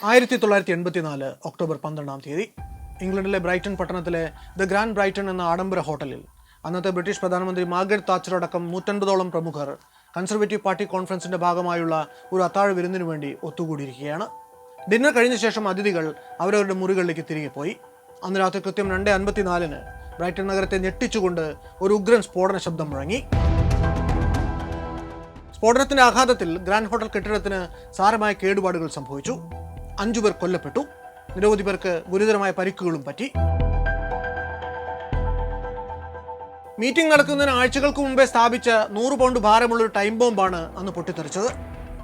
1984 October 12 ഇംഗ്ലണ്ടിലെ Brayton പട്ടണത്തിലെ the grand Brayton എന്ന ആഡംബര ഹോട്ടലിൽ അന്നത്തെ ബ്രിട്ടീഷ് പ്രധാനമന്ത്രി മാർഗരറ്റ് താച്ചർ അടക്കം 150ഓളം പ്രമുഖർ കൺസർവേറ്റീവ് പാർട്ടി കോൺഫറൻസിന്റെ ഭാഗമായുള്ള ഒരു അത്താഴ വിരുന്നിനു വേണ്ടി ഒത്തുകൂടിയിരിക്കുകയാണ്. ഡിന്നർ കഴിഞ്ഞ ശേഷം അതിഥികൾ അവരവരുടെ മുറികളിലേക്ക് തിരികെ പോയി. അന്ന് രാത്രി കൃത്യം 2:54 ബ്രൈറ്റൺ നഗരത്തെ ഞെട്ടിച്ചുകൊണ്ട് ഒരു ഉഗ്രൻ സ്ഫോടന ശബ്ദം മുഴങ്ങി. സ്ഫോടനത്തിന്റെ ആഘാതത്തിൽ ഗ്രാൻഡ് ഹോട്ടൽ കെട്ടിടത്തിന് സാരമായ കേടുപാടുകൾ സംഭവിച്ചു. 5 പേർ കൊല്ലപ്പെട്ടു. നിരവധി പേർക്ക് ഗുരുതരമായ പരിക്കുകളും പറ്റി. മീറ്റിംഗ് നടക്കുന്നതിന് ആഴ്ചകൾക്ക് മുമ്പേ സ്ഥാപിച്ച 100 പൗണ്ട് ഭാരമുള്ള ഒരു ടൈം ബോംബാണ് അന്ന് പൊട്ടിത്തെറിച്ചത്.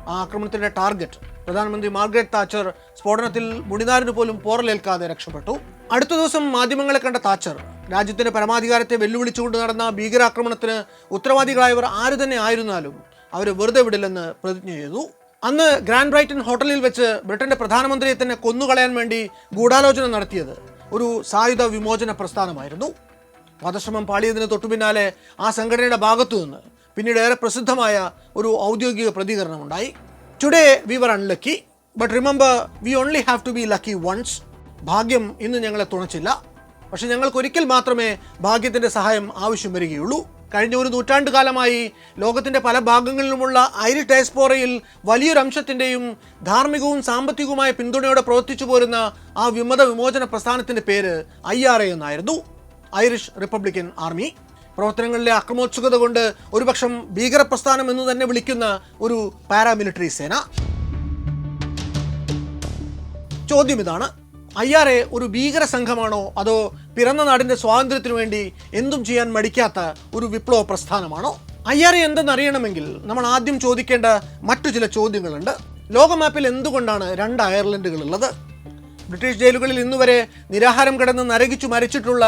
ആ ആക്രമണത്തിന്റെ ടാർഗറ്റ് പ്രധാനമന്ത്രി മാർഗരറ്റ് താച്ചർ സ്ഫോടനത്തിൽ മുടിനാരിന് പോലും പോറലേൽക്കാതെ രക്ഷപ്പെട്ടു. അടുത്ത ദിവസം മാധ്യമങ്ങളെ കണ്ട താച്ചർ രാജ്യത്തിന്റെ പരമാധികാരത്തെ വെല്ലുവിളിച്ചുകൊണ്ട് നടന്ന ഭീകരാക്രമണത്തിന് ഉത്തരവാദികളായവർ ആര് തന്നെ ആയിരുന്നാലും അവരെ വെറുതെ വിടില്ലെന്ന് പ്രതിജ്ഞ ചെയ്തു. അന്ന് ഗ്രാൻഡ് ബ്രൈറ്റൺ ഹോട്ടലിൽ വെച്ച് ബ്രിട്ടന്റെ പ്രധാനമന്ത്രിയെ തന്നെ കൊന്നുകളയാൻ വേണ്ടി ഗൂഢാലോചന നടത്തിയത് ഒരു സായുധ വിമോചന പ്രസ്ഥാനമായിരുന്നു. വധശ്രമം പാളിയതിന് തൊട്ടുപിന്നാലെ ആ സംഘടനയുടെ ഭാഗത്തു നിന്ന് പിന്നീട് ഏറെ പ്രസിദ്ധമായ ഒരു ഔദ്യോഗിക പ്രതികരണമുണ്ടായി. Today we were unlucky but remember we only have to be lucky once. ഭാഗ്യം ഇന്ന് ഞങ്ങളെ തുണച്ചില്ല, പക്ഷെ ഞങ്ങൾക്ക് ഒരിക്കൽ മാത്രമേ ഭാഗ്യത്തിന്റെ സഹായം ആവശ്യം വരികയുള്ളൂ. കഴിഞ്ഞ ഒരു നൂറ്റാണ്ട് കാലമായി ലോകത്തിന്റെ പല ഭാഗങ്ങളിലുമുള്ള ഐറിഷ് ഡയസ്പോറയിൽ വലിയൊരു അംശത്തിന്റെയും ധാർമ്മികവും സാമ്പത്തികവുമായ പിന്തുണയോടെ പ്രവർത്തിച്ചു പോരുന്ന ആ വിമോചന പ്രസ്ഥാനത്തിന്റെ പേര് IRA എന്നായിരുന്നു, ഐറിഷ് റിപ്പബ്ലിക്കൻ ആർമി. പ്രവർത്തനങ്ങളിലെ അക്രമോത്സുകത കൊണ്ട് ഒരുപക്ഷം ഭീകരപ്രസ്ഥാനം എന്ന് തന്നെ വിളിക്കുന്ന ഒരു പാരാമിലിറ്ററി സേന. ചോദ്യം ഇതാണ്: IRA ഒരു ഭീകര സംഘമാണോ അതോ പിറന്ന നാടിന്റെ സ്വാതന്ത്ര്യത്തിനു വേണ്ടി എന്തും ചെയ്യാൻ മടിക്കാത്ത ഒരു വിപ്ലവ പ്രസ്ഥാനമാണോ? IRA എന്തെന്നറിയണമെങ്കിൽ നമ്മൾ ആദ്യം ചോദിക്കേണ്ട മറ്റു ചില ചോദ്യങ്ങളുണ്ട്. ലോകമാപ്പിൽ എന്തുകൊണ്ടാണ് 2 അയർലൻഡുകൾ ഉള്ളത്? ബ്രിട്ടീഷ് ജയിലുകളിൽ ഇന്നുവരെ നിരാഹാരം കിടന്ന് നരകിച്ചു മരിച്ചിട്ടുള്ള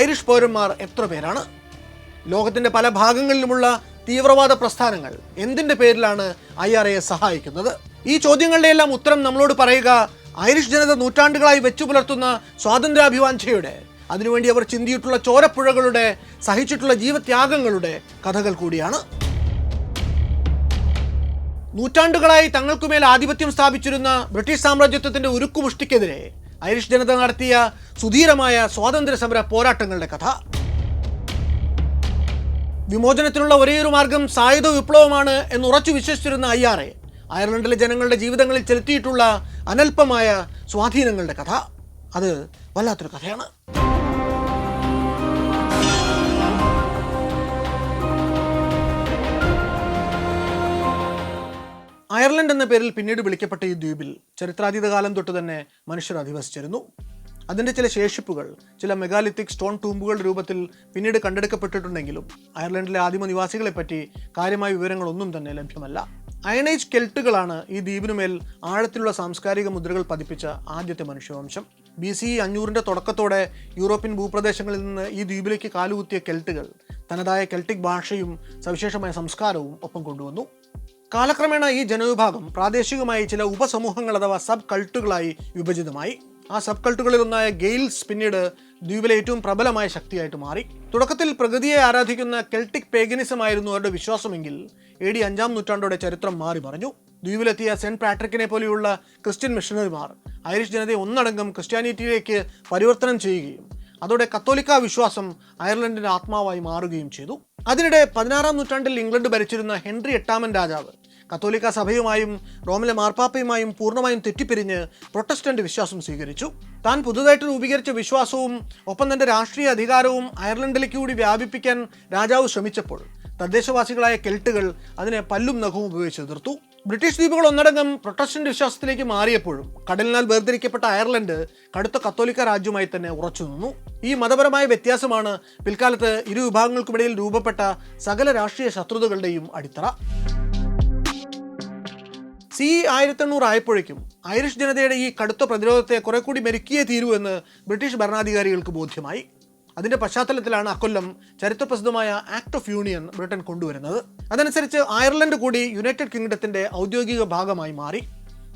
ഐറിഷ് പൗരന്മാർ എത്ര പേരാണ്? ലോകത്തിന്റെ പല ഭാഗങ്ങളിലുമുള്ള തീവ്രവാദ പ്രസ്ഥാനങ്ങൾ എന്തിന്റെ പേരിലാണ് IRAയെ സഹായിക്കുന്നത്? ഈ ചോദ്യങ്ങളുടെ എല്ലാം ഉത്തരം നമ്മളോട് പറയുക ഐറിഷ് ജനത നൂറ്റാണ്ടുകളായി വെച്ചു പുലർത്തുന്ന സ്വാതന്ത്ര്യാഭിവാഞ്ചയുടെ, അതിനുവേണ്ടി അവർ ചിന്തിയിട്ടുള്ള ചോരപ്പുഴകളുടെ, സഹിച്ചിട്ടുള്ള ജീവത്യാഗങ്ങളുടെ കഥകൾ കൂടിയാണ്. നൂറ്റാണ്ടുകളായി തങ്ങൾക്കുമേൽ ആധിപത്യം സ്ഥാപിച്ചിരുന്ന ബ്രിട്ടീഷ് സാമ്രാജ്യത്വത്തിന്റെ ഉരുക്കുമുഷ്ടിക്കെതിരെ ഐറിഷ് ജനത നടത്തിയ സുധീരമായ സ്വാതന്ത്ര്യ സമര പോരാട്ടങ്ങളുടെ കഥ. വിമോചനത്തിനുള്ള ഒരേയൊരു മാർഗം സായുധ വിപ്ലവമാണ് എന്ന് ഉറച്ചു വിശ്വസിച്ചിരുന്ന IRA അയർലൻഡിലെ ജനങ്ങളുടെ ജീവിതങ്ങളിൽ ചെലുത്തിയിട്ടുള്ള അനൽപമായ സ്വാധീനങ്ങളുടെ കഥ. അത് വല്ലാത്തൊരു കഥയാണ്. അയർലൻഡ് എന്ന പേരിൽ പിന്നീട് വിളിക്കപ്പെട്ട ഈ ദ്വീപിൽ ചരിത്രാതീത കാലം തൊട്ട് തന്നെ മനുഷ്യർ അധിവസിച്ചിരുന്നു. അതിൻ്റെ ചില ശേഷിപ്പുകൾ ചില മെഗാലിത്തിക് സ്റ്റോൺ ടൂമ്പുകളുടെ രൂപത്തിൽ പിന്നീട് കണ്ടെടുക്കപ്പെട്ടിട്ടുണ്ടെങ്കിലും അയർലൻഡിലെ ആദിമ നിവാസികളെപ്പറ്റി കാര്യമായ വിവരങ്ങളൊന്നും തന്നെ ലഭ്യമല്ല. അയൺ ഏജ് കെൽട്ടുകളാണ് ഈ ദ്വീപിനുമേൽ ആഴത്തിലുള്ള സാംസ്കാരിക മുദ്രകൾ പതിപ്പിച്ച ആദ്യത്തെ മനുഷ്യവംശം. BCE 500ന്റെ തുടക്കത്തോടെ യൂറോപ്യൻ ഭൂപ്രദേശങ്ങളിൽ നിന്ന് ഈ ദ്വീപിലേക്ക് കാലുകുത്തിയ കെൽട്ടുകൾ തനതായ കെൽട്ടിക് ഭാഷയും സവിശേഷമായ സംസ്കാരവും ഒപ്പം കൊണ്ടുവന്നു. കാലക്രമേണ ഈ ജനവിഭാഗം പ്രാദേശികമായി ചില ഉപസമൂഹങ്ങൾ അഥവാ സബ് കൾട്ടുകളായി വിഭജിതമായി. ആ സബ് കൾട്ടുകളിലൊന്നായ ഗെയിൽസ് പിന്നീട് ദ്വീപിലെ ഏറ്റവും പ്രബലമായ ശക്തിയായിട്ട് മാറി. തുടക്കത്തിൽ പ്രകൃതിയെ ആരാധിക്കുന്ന കെൽട്ടിക് പേഗനിസം ആയിരുന്നു അവരുടെ വിശ്വാസമെങ്കിൽ AD 5-ാം നൂറ്റാണ്ടോടെ ചരിത്രം മാറി മറിഞ്ഞു. ദ്വീപിലെത്തിയ സെന്റ് പാട്രിക്കിനെ പോലെയുള്ള ക്രിസ്ത്യൻ മിഷണറിമാർ ഐറിഷ് ജനതയെ ഒന്നടങ്കം ക്രിസ്ത്യാനിറ്റിയിലേക്ക് പരിവർത്തനം ചെയ്യുകയും അതോടെ കത്തോലിക്ക വിശ്വാസം അയർലൻഡിന്റെ ആത്മാവായി മാറുകയും ചെയ്തു. അതിനിടെ 16-ാം നൂറ്റാണ്ടിൽ ഇംഗ്ലണ്ട് ഭരിച്ചിരുന്ന ഹെൻറി 8-ാമൻ രാജാവ് കത്തോലിക്ക സഭയുമായും റോമിലെ മാർപ്പാപ്പയുമായും പൂർണ്ണമായും തെറ്റിപ്പിരിഞ്ഞ് പ്രൊട്ടസ്റ്റന്റ് വിശ്വാസം സ്വീകരിച്ചു. താൻ പുതുതായിട്ട് രൂപീകരിച്ച വിശ്വാസവും ഒപ്പം തന്റെ രാഷ്ട്രീയ അധികാരവും അയർലൻഡിലേക്ക് കൂടി വ്യാപിപ്പിക്കാൻ രാജാവ് ശ്രമിച്ചപ്പോൾ തദ്ദേശവാസികളായ കെൽട്ടുകൾ അതിനെ പല്ലും നഖവും ഉപയോഗിച്ച് എതിർത്തു. ബ്രിട്ടീഷ് ദ്വീപുകൾ ഒന്നടങ്കം പ്രൊട്ടസ്റ്റന്റ് വിശ്വാസത്തിലേക്ക് മാറിയപ്പോഴും കടലിനാൽ വേർതിരിക്കപ്പെട്ട അയർലൻഡ് കടുത്ത കത്തോലിക്ക രാജ്യമായി തന്നെ ഉറച്ചു നിന്നു. ഈ മതപരമായ വ്യത്യാസമാണ് പിൽക്കാലത്ത് ഇരു വിഭാഗങ്ങൾക്കുമിടയിൽ രൂപപ്പെട്ട സകല രാഷ്ട്രീയ ശത്രുതകളുടെയും അടിത്തറ. CE 1800 ആയപ്പോഴേക്കും ഐറിഷ് ജനതയുടെ ഈ കടുത്ത പ്രതിരോധത്തെ കുറെ കൂടി മെരുക്കിയേ തീരൂ എന്ന് ബ്രിട്ടീഷ് ഭരണാധികാരികൾക്ക് ബോധ്യമായി. അതിന്റെ പശ്ചാത്തലത്തിലാണ് അക്കൊല്ലം ചരിത്രപ്രസിദ്ധമായ ആക്ട് ഓഫ് യൂണിയൻ ബ്രിട്ടൻ കൊണ്ടുവരുന്നത്. അതനുസരിച്ച് അയർലൻഡ് കൂടി യുണൈറ്റഡ് കിങ്ഡത്തിന്റെ ഔദ്യോഗിക ഭാഗമായി മാറി.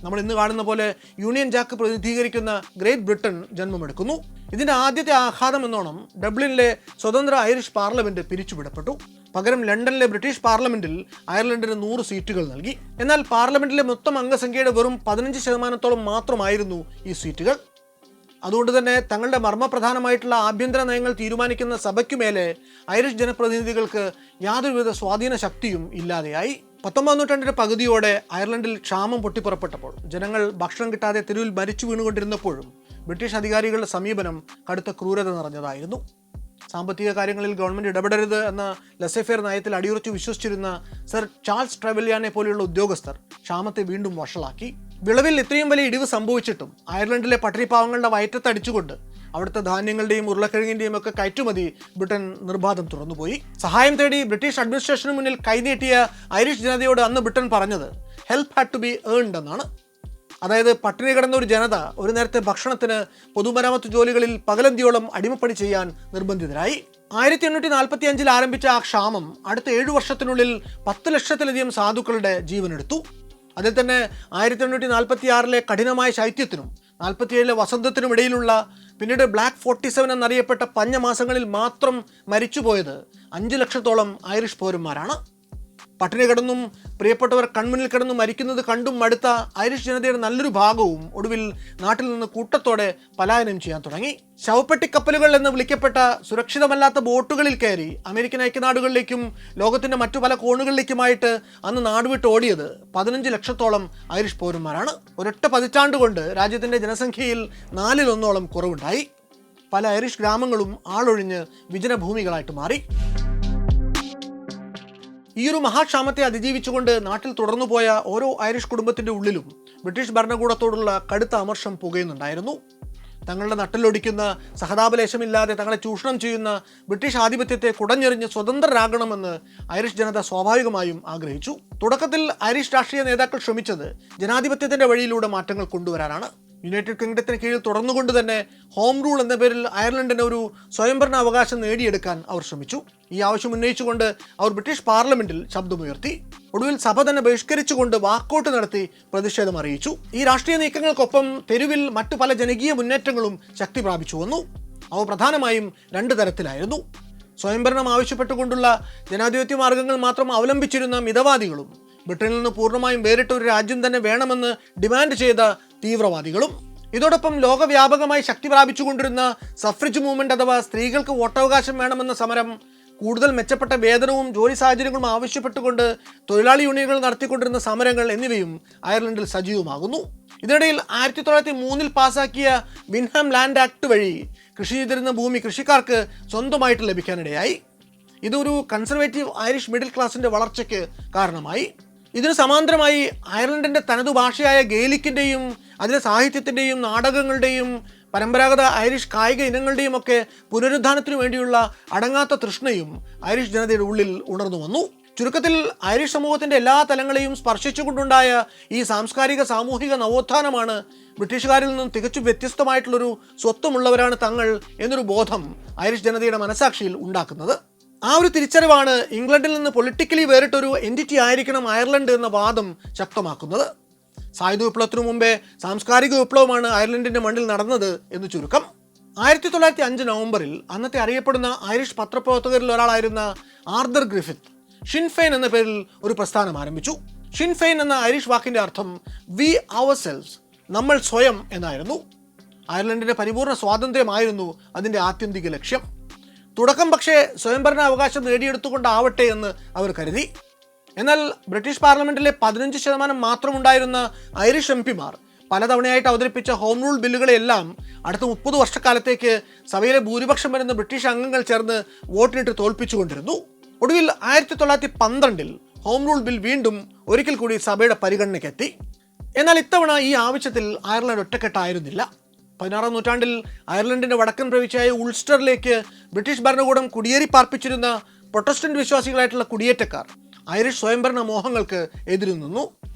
നമ്മൾ ഇന്ന് കാണുന്ന പോലെ യൂണിയൻ ജാക്ക് പ്രതിനിധീകരിക്കുന്ന ഗ്രേറ്റ് ബ്രിട്ടൻ ജന്മമെടുക്കുന്നു. ഇതിൻ്റെ ആദ്യത്തെ ആഘാതം എന്നോണം ഡബ്ലിനിലെ സ്വതന്ത്ര ഐറിഷ് പാർലമെന്റ് പിരിച്ചുവിടപ്പെട്ടു. പകരം ലണ്ടനിലെ ബ്രിട്ടീഷ് പാർലമെന്റിൽ അയർലൻഡിന് 100 സീറ്റുകൾ നൽകി. എന്നാൽ പാർലമെന്റിലെ മൊത്തം അംഗസംഖ്യയുടെ വെറും 15% മാത്രമായിരുന്നു ഈ സീറ്റുകൾ. അതുകൊണ്ട് തന്നെ തങ്ങളുടെ മർമ്മപ്രധാനമായിട്ടുള്ള ആഭ്യന്തര നയങ്ങൾ തീരുമാനിക്കുന്ന സഭയ്ക്കുമേലെ ഐറിഷ് ജനപ്രതിനിധികൾക്ക് യാതൊരുവിധ സ്വാധീന ശക്തിയും ഇല്ലാതെയായി. 19ാം നൂറ്റാണ്ടിന്റെ പകുതിയോടെ അയർലൻഡിൽ ക്ഷാമം പൊട്ടിപ്പുറപ്പെട്ടപ്പോൾ ജനങ്ങൾ ഭക്ഷണം കിട്ടാതെ തെരുവിൽ മരിച്ചു വീണുകൊണ്ടിരുന്നപ്പോഴും ബ്രിട്ടീഷ് അധികാരികളുടെ സമീപനം കടുത്ത ക്രൂരത നിറഞ്ഞതായിരുന്നു. സാമ്പത്തിക കാര്യങ്ങളിൽ ഗവൺമെന്റ് ഇടപെടരുത് എന്ന ലസെഫെയർ നയത്തിൽ അടിയുറച്ചു വിശ്വസിച്ചിരുന്ന സർ ചാൾസ് ട്രെവലിയാനെ പോലെയുള്ള ഉദ്യോഗസ്ഥർ ക്ഷാമത്തെ വീണ്ടും വഷളാക്കി. വിളവിൽ ഇത്രയും വലിയ ഇടിവ് സംഭവിച്ചിട്ടും അയർലൻഡിലെ പട്ടിണിപ്പാവങ്ങളുടെ വയറ്റത്തടിച്ചുകൊണ്ട് അവിടുത്തെ ധാന്യങ്ങളുടെയും ഉരുളക്കിഴങ്ങിന്റെയും ഒക്കെ കയറ്റുമതി ബ്രിട്ടൻ നിർബാധം തുറന്നുപോയി. സഹായം തേടി ബ്രിട്ടീഷ് അഡ്മിനിസ്ട്രേഷന് മുന്നിൽ കൈനീട്ടിയ ഐറിഷ് ജനതയോട് അന്ന് ബ്രിട്ടൻ പറഞ്ഞത് help had to be earned എന്നാണ്. അതായത് പട്ടിണി കിടന്ന ഒരു ജനത ഒരു നേരത്തെ ഭക്ഷണത്തിന് പൊതുമരാമത്ത് ജോലികളിൽ പകലന്തിയോളം അടിമപ്പണി ചെയ്യാൻ നിർബന്ധിതരായി. 1845 ആരംഭിച്ച ആ ക്ഷാമം അടുത്ത 7 വർഷത്തിനുള്ളിൽ 10 ലക്ഷത്തിലധികം സാധുക്കളുടെ ജീവനെടുത്തു. അതിൽ തന്നെ 1846 കഠിനമായ ശൈത്യത്തിനും 47 വസന്തത്തിനും ഇടയിലുള്ള പിന്നീട് ബ്ലാക്ക് 47 എന്നറിയപ്പെട്ട പഞ്ഞമാസങ്ങളിൽ മാത്രം മരിച്ചുപോയത് 5 ലക്ഷത്തോളം ഐറിഷ് പൗരന്മാരാണ്. പട്ടിണി കിടന്നും പ്രിയപ്പെട്ടവർ കൺമുന്നിൽ കിടന്നും മരിക്കുന്നത് കണ്ടും മടുത്ത ഐറിഷ് ജനതയുടെ നല്ലൊരു ഭാഗവും ഒടുവിൽ നാട്ടിൽ നിന്ന് കൂട്ടത്തോടെ പലായനം ചെയ്യാൻ തുടങ്ങി. ശവപ്പെട്ടിക്കപ്പലുകൾ എന്ന് വിളിക്കപ്പെട്ട സുരക്ഷിതമല്ലാത്ത ബോട്ടുകളിൽ കയറി അമേരിക്കൻ ഐക്യനാടുകളിലേക്കും ലോകത്തിന്റെ മറ്റു പല കോണുകളിലേക്കുമായിട്ട് അന്ന് നാടുവിട്ട് ഓടിയത് 15 ലക്ഷത്തോളം ഐറിഷ് പൗരന്മാരാണ്. ഒരൊറ്റ പതിറ്റാണ്ട് കൊണ്ട് രാജ്യത്തിന്റെ ജനസംഖ്യയിൽ 4/1 കുറവുണ്ടായി. പല ഐറിഷ് ഗ്രാമങ്ങളും ആളൊഴിഞ്ഞ് വിജനഭൂമികളായിട്ട് മാറി. ഈ ഒരു മഹാക്ഷാമത്തെ അതിജീവിച്ചുകൊണ്ട് നാട്ടിൽ തുടർന്നുപോയ ഓരോ ഐറിഷ് കുടുംബത്തിൻ്റെ ഉള്ളിലും ബ്രിട്ടീഷ് ഭരണകൂടത്തോടുള്ള കടുത്ത അമർഷം പുകയുന്നുണ്ടായിരുന്നു. തങ്ങളുടെ നട്ടിലൊടിക്കുന്ന സഹതാപലേശമില്ലാതെ തങ്ങളെ ചൂഷണം ചെയ്യുന്ന ബ്രിട്ടീഷ് ആധിപത്യത്തെ കുടഞ്ഞെറിഞ്ഞ് സ്വതന്ത്രരാകണമെന്ന് ഐറിഷ് ജനത സ്വാഭാവികമായും ആഗ്രഹിച്ചു. തുടക്കത്തിൽ ഐറിഷ് രാഷ്ട്രീയ നേതാക്കൾ ശ്രമിച്ചത് ജനാധിപത്യത്തിൻ്റെ വഴിയിലൂടെ മാറ്റങ്ങൾ കൊണ്ടുവരാനാണ്. യുണൈറ്റഡ് കിങ്ഡത്തിന് കീഴിൽ തുടർന്നുകൊണ്ട് തന്നെ ഹോം റൂൾ എന്ന പേരിൽ അയർലൻഡിന് ഒരു സ്വയംഭരണ അവകാശം നേടിയെടുക്കാൻ അവർ ശ്രമിച്ചു. ഈ ആവശ്യം ഉന്നയിച്ചുകൊണ്ട് അവർ ബ്രിട്ടീഷ് പാർലമെന്റിൽ ശബ്ദമുയർത്തി. ഒടുവിൽ സഭ തന്നെ ബഹിഷ്കരിച്ചുകൊണ്ട് വാക്കൗട്ട് നടത്തി പ്രതിഷേധം അറിയിച്ചു. ഈ രാഷ്ട്രീയ നീക്കങ്ങൾക്കൊപ്പം തെരുവിൽ മറ്റു പല ജനകീയ മുന്നേറ്റങ്ങളും ശക്തി പ്രാപിച്ചു വന്നു. അവ പ്രധാനമായും 2 തരത്തിലായിരുന്നു. സ്വയംഭരണം ആവശ്യപ്പെട്ടുകൊണ്ടുള്ള ജനാധിപത്യ മാർഗങ്ങൾ മാത്രം അവലംബിച്ചിരുന്ന മിതവാദികളും ബ്രിട്ടനിൽ നിന്ന് പൂർണ്ണമായും വേറിട്ട ഒരു രാജ്യം തന്നെ വേണമെന്ന് ഡിമാൻഡ് ചെയ്ത തീവ്രവാദികളും. ഇതോടൊപ്പം ലോകവ്യാപകമായി ശക്തി പ്രാപിച്ചുകൊണ്ടിരുന്ന സഫ്രജ് മൂവ്മെന്റ് അഥവാ സ്ത്രീകൾക്ക് വോട്ടവകാശം വേണമെന്ന സമരം, കൂടുതൽ മെച്ചപ്പെട്ട വേതനവും ജോലി സാഹചര്യങ്ങളും ആവശ്യപ്പെട്ടുകൊണ്ട് തൊഴിലാളി യൂണിയനുകൾ നടത്തിക്കൊണ്ടിരുന്ന സമരങ്ങൾ എന്നിവയും അയർലൻഡിൽ സജീവമാകുന്നു. ഇതിനിടയിൽ 1903 പാസാക്കിയ വിൻഹാം ലാൻഡ് ആക്ട് വഴി കൃഷി ചെയ്തിരുന്ന ഭൂമി കൃഷിക്കാർക്ക് സ്വന്തമായിട്ട് ലഭിക്കാനിടയായി. ഇതൊരു കൺസർവേറ്റീവ് ഐറിഷ് മിഡിൽ ക്ലാസിന്റെ വളർച്ചയ്ക്ക് കാരണമായി. ഇതിന് സമാന്തരമായി അയർലൻഡിന്റെ തനതു ഭാഷയായ ഗെയിലിക്കിൻ്റെയും അതിലെ സാഹിത്യത്തിൻ്റെയും നാടകങ്ങളുടെയും പരമ്പരാഗത ഐറിഷ് കായിക ഇനങ്ങളുടെയും ഒക്കെ പുനരുദ്ധാനത്തിനു വേണ്ടിയുള്ള അടങ്ങാത്ത തൃഷ്ണയും ഐറിഷ് ജനതയുടെ ഉള്ളിൽ ഉണർന്നു വന്നു. ചുരുക്കത്തിൽ ഐറിഷ് സമൂഹത്തിന്റെ എല്ലാ തലങ്ങളെയും സ്പർശിച്ചുകൊണ്ടുണ്ടായ ഈ സാംസ്കാരിക സാമൂഹിക നവോത്ഥാനമാണ് ബ്രിട്ടീഷുകാരിൽ നിന്നും തികച്ചും വ്യത്യസ്തമായിട്ടുള്ളൊരു സ്വത്വമുള്ളവരാണ് തങ്ങൾ എന്നൊരു ബോധം ഐറിഷ് ജനതയുടെ മനസാക്ഷിയിൽ ഉണ്ടാക്കുന്നത്. ആ ഒരു തിരിച്ചറിവാണ് ഇംഗ്ലണ്ടിൽ നിന്ന് പൊളിറ്റിക്കലി വേറിട്ടൊരു എൻറ്റിറ്റി ആയിരിക്കണം അയർലൻഡ് എന്ന വാദം ശക്തമാക്കുന്നത്. സായുധ വിപ്ലവത്തിനു മുമ്പേ സാംസ്കാരിക വിപ്ലവമാണ് അയർലൻഡിന്റെ മണ്ണിൽ നടന്നത് എന്ന് ചുരുക്കം. 1905 നവംബറിൽ അന്നത്തെ അറിയപ്പെടുന്ന ഐറിഷ് പത്രപ്രവർത്തകരിൽ ഒരാളായിരുന്ന ആർതർ ഗ്രിഫിത്ത് ഷിൻഫെയിൻ എന്ന പേരിൽ ഒരു പ്രസ്ഥാനം ആരംഭിച്ചു. ഷിൻഫെയിൻ എന്ന ഐറിഷ് വാക്കിന്റെ അർത്ഥം വി അവർ സെൽവ്സ്, നമ്മൾ സ്വയം എന്നായിരുന്നു. അയർലൻഡിന്റെ പരിപൂർണ്ണ സ്വാതന്ത്ര്യമായിരുന്നു അതിന്റെ ആത്യന്തിക ലക്ഷ്യം. തുടക്കം പക്ഷേ സ്വയംഭരണ അവകാശം നേടിയെടുത്തുകൊണ്ടാവട്ടെ എന്ന് അവർ കരുതി. എന്നാൽ ബ്രിട്ടീഷ് പാർലമെന്റിലെ 15% മാത്രമുണ്ടായിരുന്ന ഐറിഷ് എംപിമാർ പലതവണയായിട്ട് അവതരിപ്പിച്ച ഹോം റൂൾ ബില്ലുകളെല്ലാം അടുത്ത 30 വർഷക്കാലത്തേക്ക് സഭയിലെ ഭൂരിപക്ഷം വരുന്ന ബ്രിട്ടീഷ് അംഗങ്ങൾ ചേർന്ന് വോട്ടിനിട്ട് തോൽപ്പിച്ചുകൊണ്ടിരുന്നു. ഒടുവിൽ 1912 ഹോം റൂൾ ബിൽ വീണ്ടും ഒരിക്കൽ കൂടി സഭയുടെ പരിഗണനയ്ക്കെത്തി. എന്നാൽ ഇത്തവണ ഈ ആവശ്യത്തിൽ അയർലൻഡ് ഒറ്റക്കെട്ടായിരുന്നില്ല. 16ാം നൂറ്റാണ്ടിൽ അയർലൻഡിന്റെ വടക്കൻ പ്രവിശ്യയായ ഉൾസ്റ്ററിലേക്ക് ബ്രിട്ടീഷ് ഭരണകൂടം കുടിയേറി പാർപ്പിച്ചിരുന്ന പ്രൊട്ടസ്റ്റന്റ് വിശ്വാസികളായിട്ടുള്ള കുടിയേറ്റക്കാർ ഐറിഷ് സ്വയംഭരണ മോഹങ്ങൾക്ക് എതിരു നിന്നു.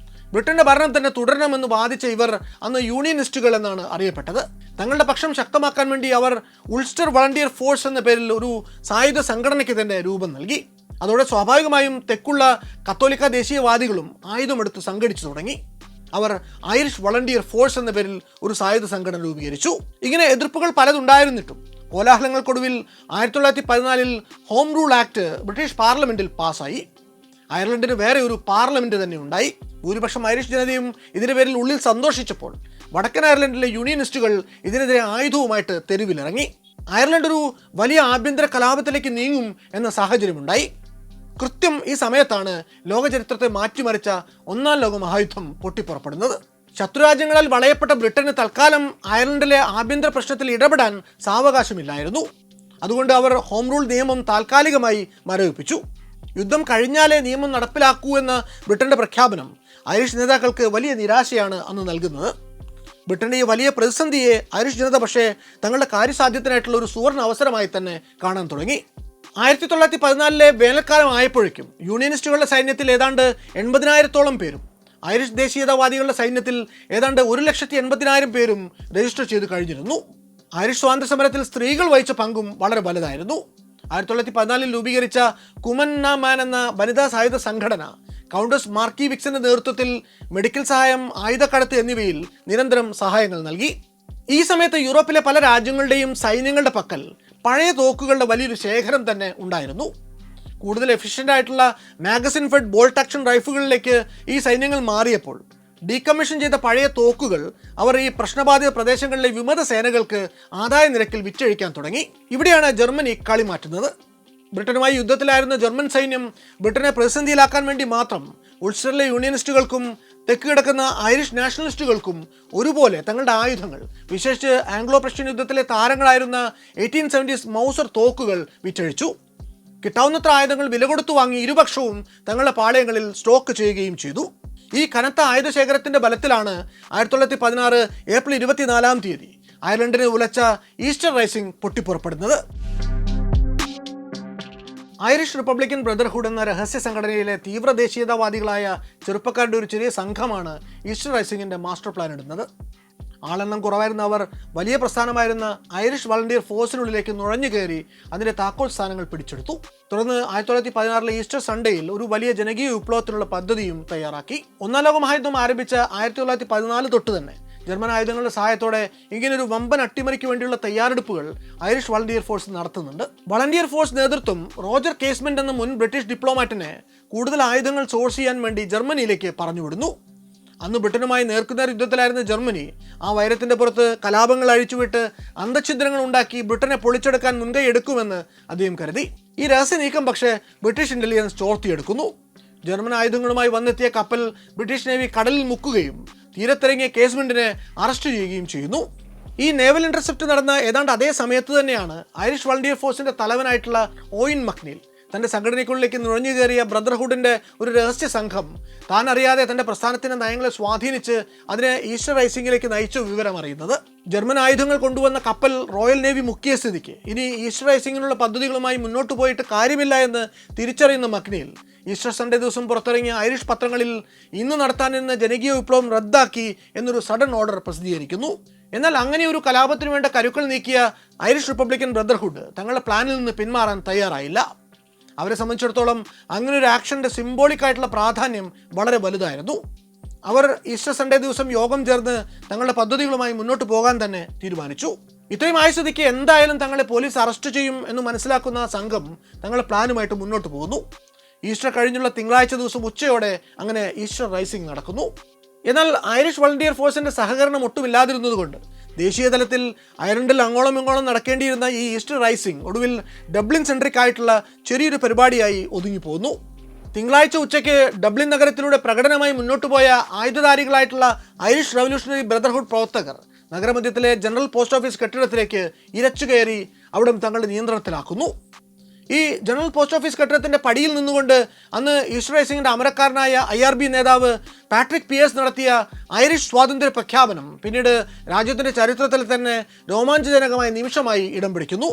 ബ്രിട്ടന്റെ ഭരണം തന്നെ തുടരണമെന്ന് വാദിച്ച ഇവർ അന്ന് യൂണിയനിസ്റ്റുകൾ എന്നാണ് അറിയപ്പെട്ടത്. തങ്ങളുടെ പക്ഷം ശക്തമാക്കാൻ വേണ്ടി അവർ ഉൾസ്റ്റർ വളണ്ടിയർ ഫോഴ്സ് എന്ന പേരിൽ ഒരു സായുധ സംഘടനയ്ക്ക് തന്നെ രൂപം നൽകി. അതോടെ സ്വാഭാവികമായും തെക്കുള്ള കത്തോലിക്ക ദേശീയവാദികളും ആയുധമെടുത്ത് സംഘടിച്ചു തുടങ്ങി. അവർ ഐറിഷ് വളണ്ടിയർ ഫോഴ്സ് എന്ന പേരിൽ ഒരു സായുധ സംഘടന രൂപീകരിച്ചു. ഇങ്ങനെ എതിർപ്പുകൾ പലതുണ്ടായിരുന്നിട്ടും കോലാഹലങ്ങൾക്കൊടുവിൽ 1914 ഹോം റൂൾ ആക്ട് ബ്രിട്ടീഷ് പാർലമെന്റിൽ പാസ്സായി. അയർലൻഡിന് വേറെ ഒരു പാർലമെന്റ് തന്നെ ഉണ്ടായി. ഭൂരിപക്ഷം ഐറിഷ് ജനതയും ഇതിന്റെ പേരിൽ ഉള്ളിൽ സന്തോഷിച്ചപ്പോൾ വടക്കൻ അയർലൻഡിലെ യൂണിയനിസ്റ്റുകൾ ഇതിനെതിരെ ആയുധവുമായിട്ട് തെരുവിലിറങ്ങി. അയർലൻഡ് ഒരു വലിയ ആഭ്യന്തര കലാപത്തിലേക്ക് നീങ്ങും എന്ന സാഹചര്യമുണ്ടായി. കൃത്യം ഈ സമയത്താണ് ലോകചരിത്രത്തെ മാറ്റിമറിച്ച ഒന്നാം ലോക മഹായുദ്ധം പൊട്ടിപ്പുറപ്പെടുന്നത്. ശത്രുരാജ്യങ്ങളാൽ വളയപ്പെട്ട ബ്രിട്ടന് തൽക്കാലം അയർലൻഡിലെ ആഭ്യന്തര പ്രശ്നത്തിൽ ഇടപെടാൻ സാവകാശമില്ലായിരുന്നു. അതുകൊണ്ട് അവർ ഹോം റൂൾ നിയമം താൽക്കാലികമായി മരവിപ്പിച്ചു. യുദ്ധം കഴിഞ്ഞാലേ നിയമം നടപ്പിലാക്കൂ എന്ന ബ്രിട്ടന്റെ പ്രഖ്യാപനം ഐറിഷ് നേതാക്കൾക്ക് വലിയ നിരാശയാണ് അന്ന് നൽകുന്നത്. ബ്രിട്ടന്റെ ഈ വലിയ പ്രതിസന്ധിയെ ഐറിഷ് ജനത പക്ഷേ തങ്ങളുടെ കാര്യസാധ്യത്തിനായിട്ടുള്ള ഒരു സുവർണ അവസരമായി തന്നെ കാണാൻ തുടങ്ങി. 1914 വേനൽക്കാലം ആയപ്പോഴേക്കും യൂണിയനിസ്റ്റുകളുടെ സൈന്യത്തിൽ ഏതാണ്ട് 80,000-ഓളം പേരും ഐറിഷ് ദേശീയതാവാദികളുടെ സൈന്യത്തിൽ ഏതാണ്ട് 1,80,000 പേരും രജിസ്റ്റർ ചെയ്ത് കഴിഞ്ഞിരുന്നു. ഐറിഷ് സ്വാതന്ത്ര്യ സമരത്തിൽ സ്ത്രീകൾ വഹിച്ച പങ്കും വളരെ വലുതായിരുന്നു. 1914 രൂപീകരിച്ച കുമന്ന മാൻ എന്ന വനിതാ സായുധ സംഘടന കൗണ്ടസ് മാർക്കി വിക്സിന്റെ നേതൃത്വത്തിൽ മെഡിക്കൽ സഹായം, ആയുധക്കടത്ത് എന്നിവയിൽ നിരന്തരം സഹായങ്ങൾ നൽകി. ഈ സമയത്ത് യൂറോപ്പിലെ പല രാജ്യങ്ങളുടെയും സൈന്യങ്ങളുടെ പക്കൽ പഴയ തോക്കുകളുടെ വലിയൊരു ശേഖരം തന്നെ ഉണ്ടായിരുന്നു. കൂടുതൽ എഫിഷ്യൻ്റ് ആയിട്ടുള്ള മാഗസിൻ ഫെഡ് ബോൾട്ട് ആക്ഷൻ റൈഫിളുകളിലേക്ക് ഈ സൈന്യങ്ങൾ മാറിയപ്പോൾ ഡീകമ്മീഷൻ ചെയ്ത പഴയ തോക്കുകൾ അവർ ഈ പ്രശ്നബാധിത പ്രദേശങ്ങളിലെ വിമത സേനകൾക്ക് ആദായ നിരക്കിൽ വിറ്റഴിക്കാൻ തുടങ്ങി. ഇവിടെയാണ് ജർമ്മനി കളി മാറ്റുന്നത്. ബ്രിട്ടനുമായി യുദ്ധത്തിലായിരുന്ന ജർമ്മൻ സൈന്യം ബ്രിട്ടനെ പ്രതിസന്ധിയിലാക്കാൻ വേണ്ടി മാത്രം ഉൾസ്റ്ററിലെ യൂണിയനിസ്റ്റുകൾക്കും തെക്ക് കിടക്കുന്ന ഐറിഷ് നാഷണലിസ്റ്റുകൾക്കും ഒരുപോലെ തങ്ങളുടെ ആയുധങ്ങൾ, വിശേഷിച്ച് ആംഗ്ലോ പ്രഷ്യൻ യുദ്ധത്തിലെ താരങ്ങളായിരുന്ന 1870s മൗസർ തോക്കുകൾ വിറ്റഴിച്ചു. കിട്ടാവുന്നത്ര ആയുധങ്ങൾ വില കൊടുത്തു വാങ്ങി ഇരുപക്ഷവും തങ്ങളുടെ പാളയങ്ങളിൽ സ്റ്റോക്ക് ചെയ്യുകയും ചെയ്തു. ഈ കനത്ത ആയുധശേഖരത്തിന്റെ ബലത്തിലാണ് 1916 ഏപ്രിൽ 24 അയർലൻഡിനെ ഉലച്ച ഈസ്റ്റർ റൈസിംഗ് പൊട്ടിപ്പുറപ്പെടുന്നത്. ഐറിഷ് റിപ്പബ്ലിക്കൻ ബ്രദർഹുഡ് എന്ന രഹസ്യ സംഘടനയിലെ തീവ്ര ദേശീയതാവാദികളായ ചെറുപ്പക്കാരുടെ ഒരു ചെറിയ സംഘമാണ് ഈസ്റ്റർ റൈസിംഗിന്റെ മാസ്റ്റർ പ്ലാൻ ഇടുന്നത്. ആളെണ്ണം കുറവായിരുന്ന അവർ വലിയ പ്രസ്ഥാനമായിരുന്ന ഐറിഷ് വളണ്ടിയർ ഫോഴ്സിനുള്ളിലേക്ക് നുഴഞ്ഞു കയറി അതിന്റെ താക്കോൽ സ്ഥാനങ്ങൾ പിടിച്ചെടുത്തു. തുടർന്ന് 1916 ഈസ്റ്റർ സൺഡേയിൽ ഒരു വലിയ ജനകീയ വിപ്ലവത്തിനുള്ള പദ്ധതിയും തയ്യാറാക്കി. ഒന്നാം ലോക മഹായുദ്ധം ആരംഭിച്ച 1914 തൊട്ട് തന്നെ ജർമ്മൻ ആയുധങ്ങളുടെ സഹായത്തോടെ ഇങ്ങനൊരു വമ്പൻ അട്ടിമറിക്ക് വേണ്ടിയുള്ള തയ്യാറെടുപ്പുകൾ ഐറിഷ് വളണ്ടിയർ ഫോഴ്സ് നടത്തുന്നുണ്ട്. വളണ്ടിയർ ഫോഴ്സ് നേതൃത്വം റോജർ കേസ്മെന്റ് എന്ന മുൻ ബ്രിട്ടീഷ് ഡിപ്ലോമാറ്റിനെ കൂടുതൽ ആയുധങ്ങൾ സോഴ്സ് ചെയ്യാൻ വേണ്ടി ജർമ്മനിയിലേക്ക് പറഞ്ഞുവിടുന്നു. അന്ന് ബ്രിട്ടനുമായി നേർക്കുനേർ യുദ്ധത്തിലായിരുന്ന ജർമ്മനി ആ വൈരത്തിന്റെ പുറത്ത് കലാപങ്ങൾ അഴിച്ചുവിട്ട് അന്തഛിദ്രങ്ങൾ ഉണ്ടാക്കി ബ്രിട്ടനെ പൊളിച്ചെടുക്കാൻ മുൻകൈ എടുക്കുമെന്ന് അദ്ദേഹം കരുതി. ഈ രഹസ്യ നീക്കം പക്ഷേ ബ്രിട്ടീഷ് ഇന്റലിജൻസ് ചോർത്തിയെടുക്കുന്നു. ജർമ്മൻ ആയുധങ്ങളുമായി വന്നെത്തിയ കപ്പൽ ബ്രിട്ടീഷ് നേവി കടലിൽ മുക്കുകയും തീരത്തിറങ്ങിയ കേസ്മെന്റിനെ അറസ്റ്റ് ചെയ്യുകയും ചെയ്യുന്നു. ഈ നേവൽ ഇന്റർസെപ്റ്റ് നടന്ന ഏതാണ്ട് അതേ സമയത്ത് തന്നെയാണ് ഐറിഷ് വളണ്ടിയർ ഫോഴ്സിന്റെ തലവനായിട്ടുള്ള ഓയിൻ മക്നീൽ തന്റെ സംഘടനയ്ക്കുള്ളിലേക്ക് നുഴഞ്ഞു കയറിയ ബ്രദർഹുഡിന്റെ ഒരു രഹസ്യ സംഘം താൻ അറിയാതെ തന്റെ പ്രസ്ഥാനത്തിന്റെ നയങ്ങളെ സ്വാധീനിച്ച് അതിനെ ഈസ്റ്റർ റൈസിംഗിലേക്ക് നയിച്ച വിവരം അറിയുന്നത്. ജർമ്മൻ ആയുധങ്ങൾ കൊണ്ടുവന്ന കപ്പൽ റോയൽ നേവി മുക്കിയ സ്ഥിതിക്ക് ഇനി ഈസ്റ്റർ റൈസിംഗിനുള്ള പദ്ധതികളുമായി മുന്നോട്ട് പോയിട്ട് കാര്യമില്ല എന്ന് തിരിച്ചറിയുന്ന മക്നീൽ ഈസ്റ്റർ സൺഡേ ദിവസം പുറത്തിറങ്ങിയ ഐറിഷ് പത്രങ്ങളിൽ ഇന്ന് നടത്താനിരുന്ന ജനകീയ വിപ്ലവം റദ്ദാക്കി എന്നൊരു സഡൻ ഓർഡർ പ്രസിദ്ധീകരിക്കുന്നു. എന്നാൽ അങ്ങനെ ഒരു കലാപത്തിനു വേണ്ട കരുക്കൾ നീക്കിയ ഐറിഷ് റിപ്പബ്ലിക്കൻ ബ്രദർഹുഡ് തങ്ങളുടെ പ്ലാനിൽ നിന്ന് പിന്മാറാൻ തയ്യാറായില്ല. അവരെ സംബന്ധിച്ചിടത്തോളം അങ്ങനെ ഒരു ആക്ഷന്റെ സിംബോളിക് ആയിട്ടുള്ള പ്രാധാന്യം വളരെ വലുതായിരുന്നു. അവർ ഈസ്റ്റർ സൺഡേ ദിവസം യോഗം ചേർന്ന് തങ്ങളുടെ പദ്ധതികളുമായി മുന്നോട്ട് പോകാൻ തന്നെ തീരുമാനിച്ചു. ഇത്രയും ആയ സ്ഥിതിക്ക് എന്തായാലും തങ്ങളെ പോലീസ് അറസ്റ്റ് ചെയ്യും എന്ന് മനസ്സിലാക്കുന്ന സംഘം തങ്ങളുടെ പ്ലാനുമായിട്ട് മുന്നോട്ട് പോകുന്നു. ഈസ്റ്റർ കഴിഞ്ഞുള്ള തിങ്കളാഴ്ച ദിവസം ഉച്ചയോടെ അങ്ങനെ ഈസ്റ്റർ റൈസിംഗ് നടക്കുന്നു. എന്നാൽ ഐറിഷ് വളണ്ടിയർ ഫോഴ്സിന്റെ സഹകരണം ഒട്ടുമില്ലാതിരുന്നതുകൊണ്ട് ദേശീയ തലത്തിൽ അയർലൻഡിൽ അങ്ങോളം ഇങ്ങോളം നടക്കേണ്ടിയിരുന്ന ഈ ഈസ്റ്റർ റൈസിംഗ് ഒടുവിൽ ഡബ്ലിൻ സെൻട്രിക് ആയിട്ടുള്ള ചെറിയൊരു പരിപാടിയായി ഒതുങ്ങിപ്പോകുന്നു. തിങ്കളാഴ്ച ഉച്ചയ്ക്ക് ഡബ്ലിൻ നഗരത്തിലൂടെ പ്രകടനമായി മുന്നോട്ട് പോയ ആയുധധാരികളായിട്ടുള്ള ഐറിഷ് റവല്യൂഷണറി ബ്രദർഹുഡ് പ്രവർത്തകർ നഗരമധ്യത്തിലെ ജനറൽ പോസ്റ്റ് ഓഫീസ് കെട്ടിടത്തിലേക്ക് ഇരച്ചു കയറി അവിടം തങ്ങളുടെ നിയന്ത്രണത്തിലാക്കുന്നു. ഈ ജനറൽ പോസ്റ്റ് ഓഫീസ് കെട്ടിടത്തിന്റെ പടിയിൽ നിന്നുകൊണ്ട് അന്ന് ഈസ്റ്റർ റൈസിംഗിന്റെ അമരക്കാരനായ IRB നേതാവ് പാട്രിക് പിയേഴ്സ് നടത്തിയ ഐറിഷ് സ്വാതന്ത്ര്യ പ്രഖ്യാപനം പിന്നീട് രാജ്യത്തിന്റെ ചരിത്രത്തിൽ തന്നെ രോമാഞ്ചജനകമായ നിമിഷമായി ഇടം പിടിക്കുന്നു.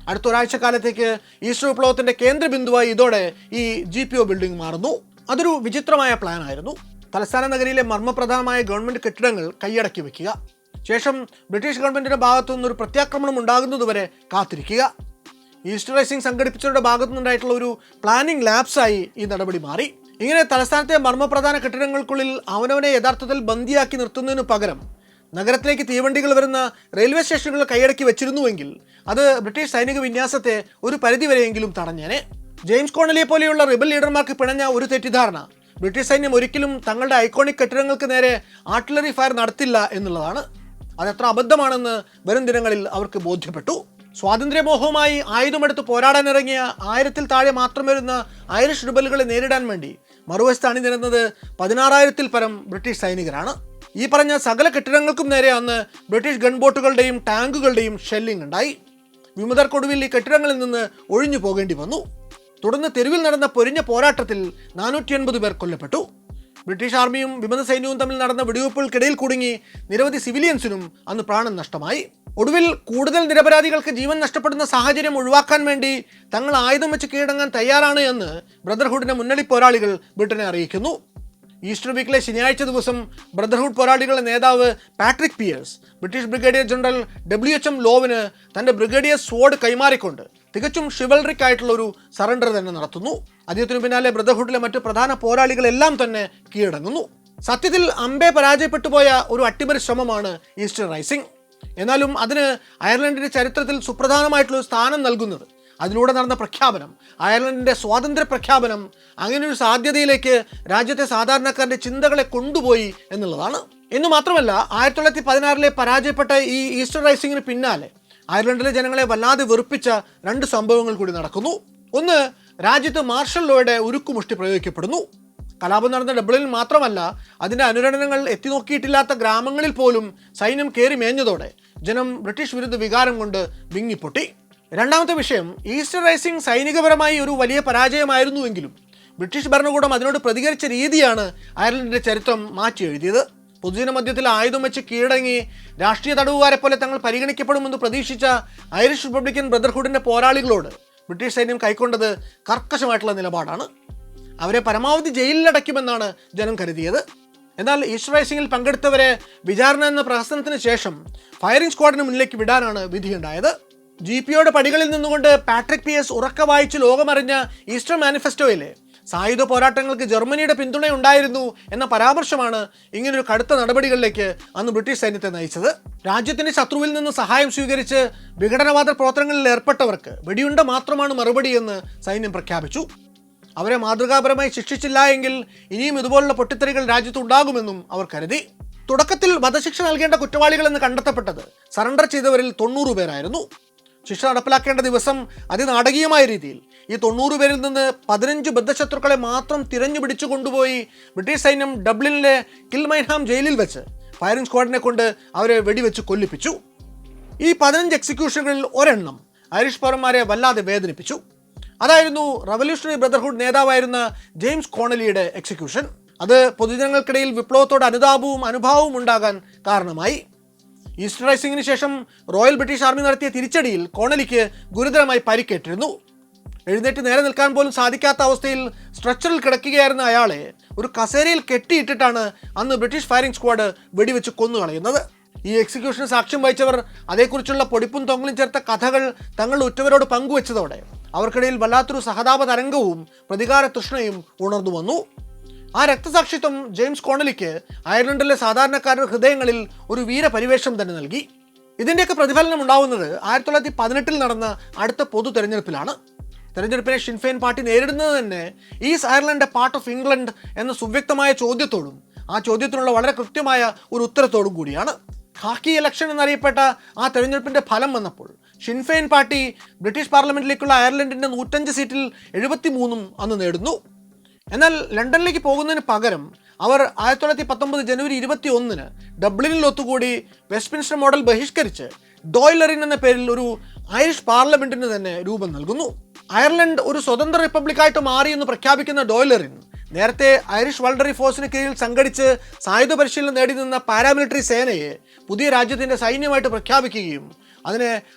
അടുത്ത ഒരാഴ്ച കാലത്തേക്ക് ഈസ്റ്റർ വിപ്ലവത്തിന്റെ കേന്ദ്ര ബിന്ദുവായി ഇതോടെ ഈ GPO ബിൽഡിംഗ് മാറുന്നു. അതൊരു വിചിത്രമായ പ്ലാൻ ആയിരുന്നു. തലസ്ഥാന നഗരിയിലെ മർമ്മപ്രധാനമായ ഗവൺമെന്റ് കെട്ടിടങ്ങൾ കൈയടക്കി വെക്കുക, ശേഷം ബ്രിട്ടീഷ് ഗവൺമെന്റിന്റെ ഭാഗത്തു നിന്നൊരു പ്രത്യാക്രമണം ഉണ്ടാകുന്നതുവരെ കാത്തിരിക്കുക. ഈസ്റ്റർ റൈസിംഗ് സംഘടിപ്പിച്ചവരുടെ ഭാഗത്തു നിന്നുണ്ടായിട്ടുള്ള ഒരു പ്ലാനിംഗ് ലാപ്സായി ഈ നടപടി മാറി. ഇങ്ങനെ തലസ്ഥാനത്തെ മർമ്മപ്രധാന കെട്ടിടങ്ങൾക്കുള്ളിൽ അവനവനെ യഥാർത്ഥത്തിൽ ബന്ദിയാക്കി നിർത്തുന്നതിനു പകരം നഗരത്തിലേക്ക് തീവണ്ടികൾ വരുന്ന റെയിൽവേ സ്റ്റേഷനുകൾ കൈയടക്കി വെച്ചിരുന്നുവെങ്കിൽ അത് ബ്രിട്ടീഷ് സൈനിക വിന്യാസത്തെ ഒരു പരിധിവരെയെങ്കിലും തടഞ്ഞേനെ. ജെയിംസ് കോണലിയെ പോലെയുള്ള റിബൽ ലീഡർമാർക്ക് പിണഞ്ഞ ഒരു തെറ്റിദ്ധാരണ ബ്രിട്ടീഷ് സൈന്യം ഒരിക്കലും തങ്ങളുടെ ഐക്കോണിക് കെട്ടിടങ്ങൾക്ക് നേരെ ആർട്ടിലറി ഫയർ നടത്തില്ല എന്നുള്ളതാണ്. അതെത്ര അബദ്ധമാണെന്ന് വരും ദിനങ്ങളിൽ അവർക്ക് ബോധ്യപ്പെട്ടു. സ്വാതന്ത്ര്യമോഹവുമായി ആയുധമെടുത്ത് പോരാടാനിറങ്ങിയ 1000-ൽ താഴെ മാത്രം വരുന്ന ഐറിഷ് റിബലുകളെ നേരിടാൻ വേണ്ടി മറുവശത്ത് അണിനിരന്നത് 16,000-ൽ പരം ബ്രിട്ടീഷ് സൈനികരാണ്. ഈ പറഞ്ഞ സകല കെട്ടിടങ്ങൾക്കും നേരെ അന്ന് ബ്രിട്ടീഷ് ഗൺബോട്ടുകളുടെയും ടാങ്കുകളുടെയും ഷെല്ലിംഗ് ഉണ്ടായി. വിമതർക്കൊടുവിൽ ഈ കെട്ടിടങ്ങളിൽ നിന്ന് ഒഴിഞ്ഞു പോകേണ്ടി വന്നു. തുടർന്ന് തെരുവിൽ നടന്ന പൊരിഞ്ഞ പോരാട്ടത്തിൽ 480 പേർ കൊല്ലപ്പെട്ടു. ബ്രിട്ടീഷ് ആർമിയും വിമത സൈന്യവും തമ്മിൽ നടന്ന വെടിവെപ്പുകൾക്കിടയിൽ കുടുങ്ങി നിരവധി സിവിലിയൻസിനും അന്ന് പ്രാണൻ നഷ്ടമായി. ഒടുവിൽ കൂടുതൽ നിരപരാധികൾക്ക് ജീവൻ നഷ്ടപ്പെടുന്ന സാഹചര്യം ഒഴിവാക്കാൻ വേണ്ടി തങ്ങൾ ആയുധം വെച്ച് കീഴടങ്ങാൻ തയ്യാറാണ് എന്ന് ബ്രദർഹുഡിന്റെ മുന്നണി പോരാളികൾ ബ്രിട്ടനെ അറിയിക്കുന്നു. ഈസ്റ്റർ വീക്കിലെ ശനിയാഴ്ച ദിവസം ബ്രദർഹുഡ് പോരാളികളുടെ നേതാവ് Patrick Pearse British brigadier general WHM ലോവിന് തന്റെ ബ്രിഗേഡിയർ സ്വോർഡ് കൈമാറിക്കൊണ്ട് തികച്ചും ഷിവൽറിക് ആയിട്ടുള്ള ഒരു സറണ്ടർ തന്നെ നടത്തുന്നു. അദ്ദേഹത്തിനു പിന്നാലെ ബ്രദർഹുഡിലെ മറ്റ് പ്രധാന പോരാളികളെല്ലാം തന്നെ കീഴടങ്ങുന്നു. സത്യത്തിൽ അമ്പെ പരാജയപ്പെട്ടു പോയ ഒരു അട്ടിമറി ശ്രമമാണ് ഈസ്റ്റർ റൈസിംഗ്. എന്നാലും അതിന് അയർലൻഡിന്റെ ചരിത്രത്തിൽ സുപ്രധാനമായിട്ടുള്ള ഒരു സ്ഥാനം നൽകുന്നത് അതിലൂടെ നടന്ന പ്രഖ്യാപനം, അയർലൻഡിന്റെ സ്വാതന്ത്ര്യ പ്രഖ്യാപനം, അങ്ങനെ ഒരു സാധ്യതയിലേക്ക് രാജ്യത്തെ സാധാരണക്കാരന്റെ ചിന്തകളെ കൊണ്ടുപോയി എന്നുള്ളതാണ്. എന്നു മാത്രമല്ല 1916-ലെ പരാജയപ്പെട്ട ഈ ഈസ്റ്റർ റൈസിംഗിന് പിന്നാലെ അയർലൻഡിലെ ജനങ്ങളെ വല്ലാതെ വെറുപ്പിച്ച 2 സംഭവങ്ങൾ കൂടി നടക്കുന്നു. ഒന്ന്, രാജ്യത്ത് മാർഷൽ ലോയുടെ ഉരുക്കുമുഷ്ടി പ്രയോഗിക്കപ്പെടുന്നു. കലാപം നടന്ന ഡബ്ലിനിൽ മാത്രമല്ല, അതിൻ്റെ അനുരണനങ്ങൾ എത്തിനോക്കിയിട്ടില്ലാത്ത ഗ്രാമങ്ങളിൽ പോലും സൈന്യം കയറി മേഞ്ഞതോടെ ജനം ബ്രിട്ടീഷ് വിരുദ്ധ വികാരം കൊണ്ട് വിങ്ങിപ്പൊട്ടി. രണ്ടാമത്തെ വിഷയം, ഈസ്റ്റർ റൈസിംഗ് സൈനികപരമായി ഒരു വലിയ പരാജയമായിരുന്നുവെങ്കിലും ബ്രിട്ടീഷ് ഭരണകൂടം അതിനോട് പ്രതികരിച്ച രീതിയാണ് അയർലൻഡിന്റെ ചരിത്രം മാറ്റി എഴുതിയത്. പൊതുജന മധ്യത്തിൽ ആയുധം വെച്ച് കീഴടങ്ങി രാഷ്ട്രീയ തടവുകാരെ പോലെ തങ്ങൾ പരിഗണിക്കപ്പെടുമെന്ന് പ്രതീക്ഷിച്ച ഐറിഷ് റിപ്പബ്ലിക്കൻ ബ്രദർഹുഡിന്റെ പോരാളികളോട് ബ്രിട്ടീഷ് സൈന്യം കൈക്കൊണ്ടത് കർക്കശമായിട്ടുള്ള നിലപാടാണ്. അവരെ പരമാവധി ജയിലിലടയ്ക്കുമെന്നാണ് ജനം കരുതിയത്. എന്നാൽ ഈസ്റ്റർ റൈസിംഗിൽ പങ്കെടുത്തവരെ വിചാരണ എന്ന പ്രഹസനത്തിന് ശേഷം ഫയറിംഗ് സ്ക്വാഡിന് മുന്നിലേക്ക് വിടാനാണ് വിധിയുണ്ടായത്. GPOയുടെ പടികളിൽ നിന്നുകൊണ്ട് പാട്രിക് പിയേഴ്സ് ഉറക്ക വായിച്ച് ലോകമറിഞ്ഞ ഈസ്റ്റർ മാനിഫെസ്റ്റോയിലെ സായുധ പോരാട്ടങ്ങൾക്ക് ജർമ്മനിയുടെ പിന്തുണയുണ്ടായിരുന്നു എന്ന പരാമർശമാണ് ഇങ്ങനൊരു കടുത്ത നടപടികളിലേക്ക് അന്ന് ബ്രിട്ടീഷ് സൈന്യത്തെ നയിച്ചത്. രാജ്യത്തിന്റെ ശത്രുവിൽ നിന്ന് സഹായം സ്വീകരിച്ച് വിഘടനവാദ പ്രവർത്തനങ്ങളിൽ ഏർപ്പെട്ടവർക്ക് വെടിയുണ്ട മാത്രമാണ് മറുപടി എന്ന് സൈന്യം പ്രഖ്യാപിച്ചു. അവരെ മാതൃകാപരമായി ശിക്ഷിച്ചില്ല എങ്കിൽ ഇനിയും ഇതുപോലുള്ള പൊട്ടിത്തെറികൾ രാജ്യത്തുണ്ടാകുമെന്നും അവർ കരുതി. തുടക്കത്തിൽ വധശിക്ഷ നൽകേണ്ട കുറ്റവാളികൾ എന്ന് കണ്ടെത്തപ്പെട്ടത് സറണ്ടർ ചെയ്തവരിൽ 90 പേരായിരുന്നു. ശിക്ഷ നടപ്പിലാക്കേണ്ട ദിവസം അതിനാടകീയമായ രീതിയിൽ ഈ 90 പേരിൽ നിന്ന് 15 ബദ്ധശത്രുക്കളെ മാത്രം തിരഞ്ഞു പിടിച്ചു കൊണ്ടുപോയി ബ്രിട്ടീഷ് സൈന്യം ഡബ്ലിനിലെ കിൽമൈൻഹാം ജയിലിൽ വെച്ച് ഫയറിംഗ് സ്ക്വാഡിനെ കൊണ്ട് അവരെ വെടിവെച്ച് കൊല്ലിപ്പിച്ചു. ഈ 15 എക്സിക്യൂഷനുകളിൽ ഒരെണ്ണം ഐറിഷ് പൗരന്മാരെ വല്ലാതെ വേദനിപ്പിച്ചു. അതായിരുന്നു റവല്യൂഷണറി ബ്രദർഹുഡ് നേതാവായിരുന്ന ജെയിംസ് കോണലിയുടെ എക്സിക്യൂഷൻ. അത് പൊതുജനങ്ങൾക്കിടയിൽ വിപ്ലവത്തോട് അനുതാപവും അനുഭാവവും ഉണ്ടാകാൻ കാരണമായി. ഈസ്റ്റർ റൈസിംഗിന് ശേഷം റോയൽ ബ്രിട്ടീഷ് ആർമി നടത്തിയ തിരിച്ചടിയിൽ കോണലിക്ക് ഗുരുതരമായി പരിക്കേറ്റിരുന്നു. എഴുന്നേറ്റ് നേരെ നിൽക്കാൻ പോലും സാധിക്കാത്ത അവസ്ഥയിൽ സ്ട്രെച്ചറിൽ കിടക്കുകയായിരുന്ന അയാളെ ഒരു കസേരയിൽ കെട്ടിയിട്ടിട്ടാണ് അന്ന് ബ്രിട്ടീഷ് ഫയറിംഗ് സ്ക്വാഡ് വെടിവെച്ച് കൊന്നുകളയുന്നത്. ഈ എക്സിക്യൂഷന് സാക്ഷ്യം വഹിച്ചവർ അതേക്കുറിച്ചുള്ള പൊടിപ്പും തൊങ്ങലും ചേർത്ത കഥകൾ തങ്ങളുടെ ഉറ്റവരോട് പങ്കുവെച്ചതോടെ അവർക്കിടയിൽ വല്ലാത്തൊരു സഹതാപ തരംഗവും പ്രതികാര തൃഷ്ണയും ഉണർന്നു വന്നു. ആ രക്തസാക്ഷിത്വം ജെയിംസ് കോണലിക്ക് അയർലൻഡിലെ സാധാരണക്കാരുടെ ഹൃദയങ്ങളിൽ ഒരു വീരപരിവേഷം തന്നെ നൽകി. ഇതിൻ്റെയൊക്കെ പ്രതിഫലനം ഉണ്ടാവുന്നത് 1918-ൽ നടന്ന അടുത്ത പൊതു തെരഞ്ഞെടുപ്പിലാണ്. തെരഞ്ഞെടുപ്പിനെ ഷിൻഫെയിൻ പാർട്ടി നേരിടുന്നത് തന്നെ is Ireland A part of England എന്ന സുവ്യക്തമായ ചോദ്യത്തോടും ആ ചോദ്യത്തിനുള്ള വളരെ കൃത്യമായ ഒരു ഉത്തരത്തോടും കൂടിയാണ്. ഖാക്കി ഇലക്ഷൻ എന്നറിയപ്പെട്ട ആ തെരഞ്ഞെടുപ്പിന്റെ ഫലം വന്നപ്പോൾ ഷിൻഫെയിൻ പാർട്ടി ബ്രിട്ടീഷ് പാർലമെന്റിലേക്കുള്ള അയർലൻഡിന്റെ 105 സീറ്റിൽ 73 അന്ന് നേടുന്നു. എന്നാൽ ലണ്ടനിലേക്ക് പോകുന്നതിന് പകരം അവർ 1919 ജനുവരി 21 ഡബ്ലിനിൽ ഒത്തുകൂടി വെസ്റ്റ്മിൻസ്റ്റർ മോഡൽ ബഹിഷ്കരിച്ച് ഡോയ്ലറിൻ എന്ന പേരിൽ ഒരു ഐറിഷ് പാർലമെന്റിന് തന്നെ രൂപം നൽകുന്നു. അയർലൻഡ് ഒരു സ്വതന്ത്ര റിപ്പബ്ലിക്കായിട്ട് മാറിയെന്ന് പ്രഖ്യാപിക്കുന്ന ഡോയ്ലറിൻ നേരത്തെ ഐറിഷ് വൾഡറി ഫോഴ്സിന് കീഴിൽ സംഘടിച്ച് സായുധ പരിശീലനം നേടി നിന്ന പാരാമിലിറ്ററി സേനയെ പുതിയ രാജ്യത്തിൻ്റെ സൈന്യമായിട്ട് പ്രഖ്യാപിക്കുകയും അതിനെ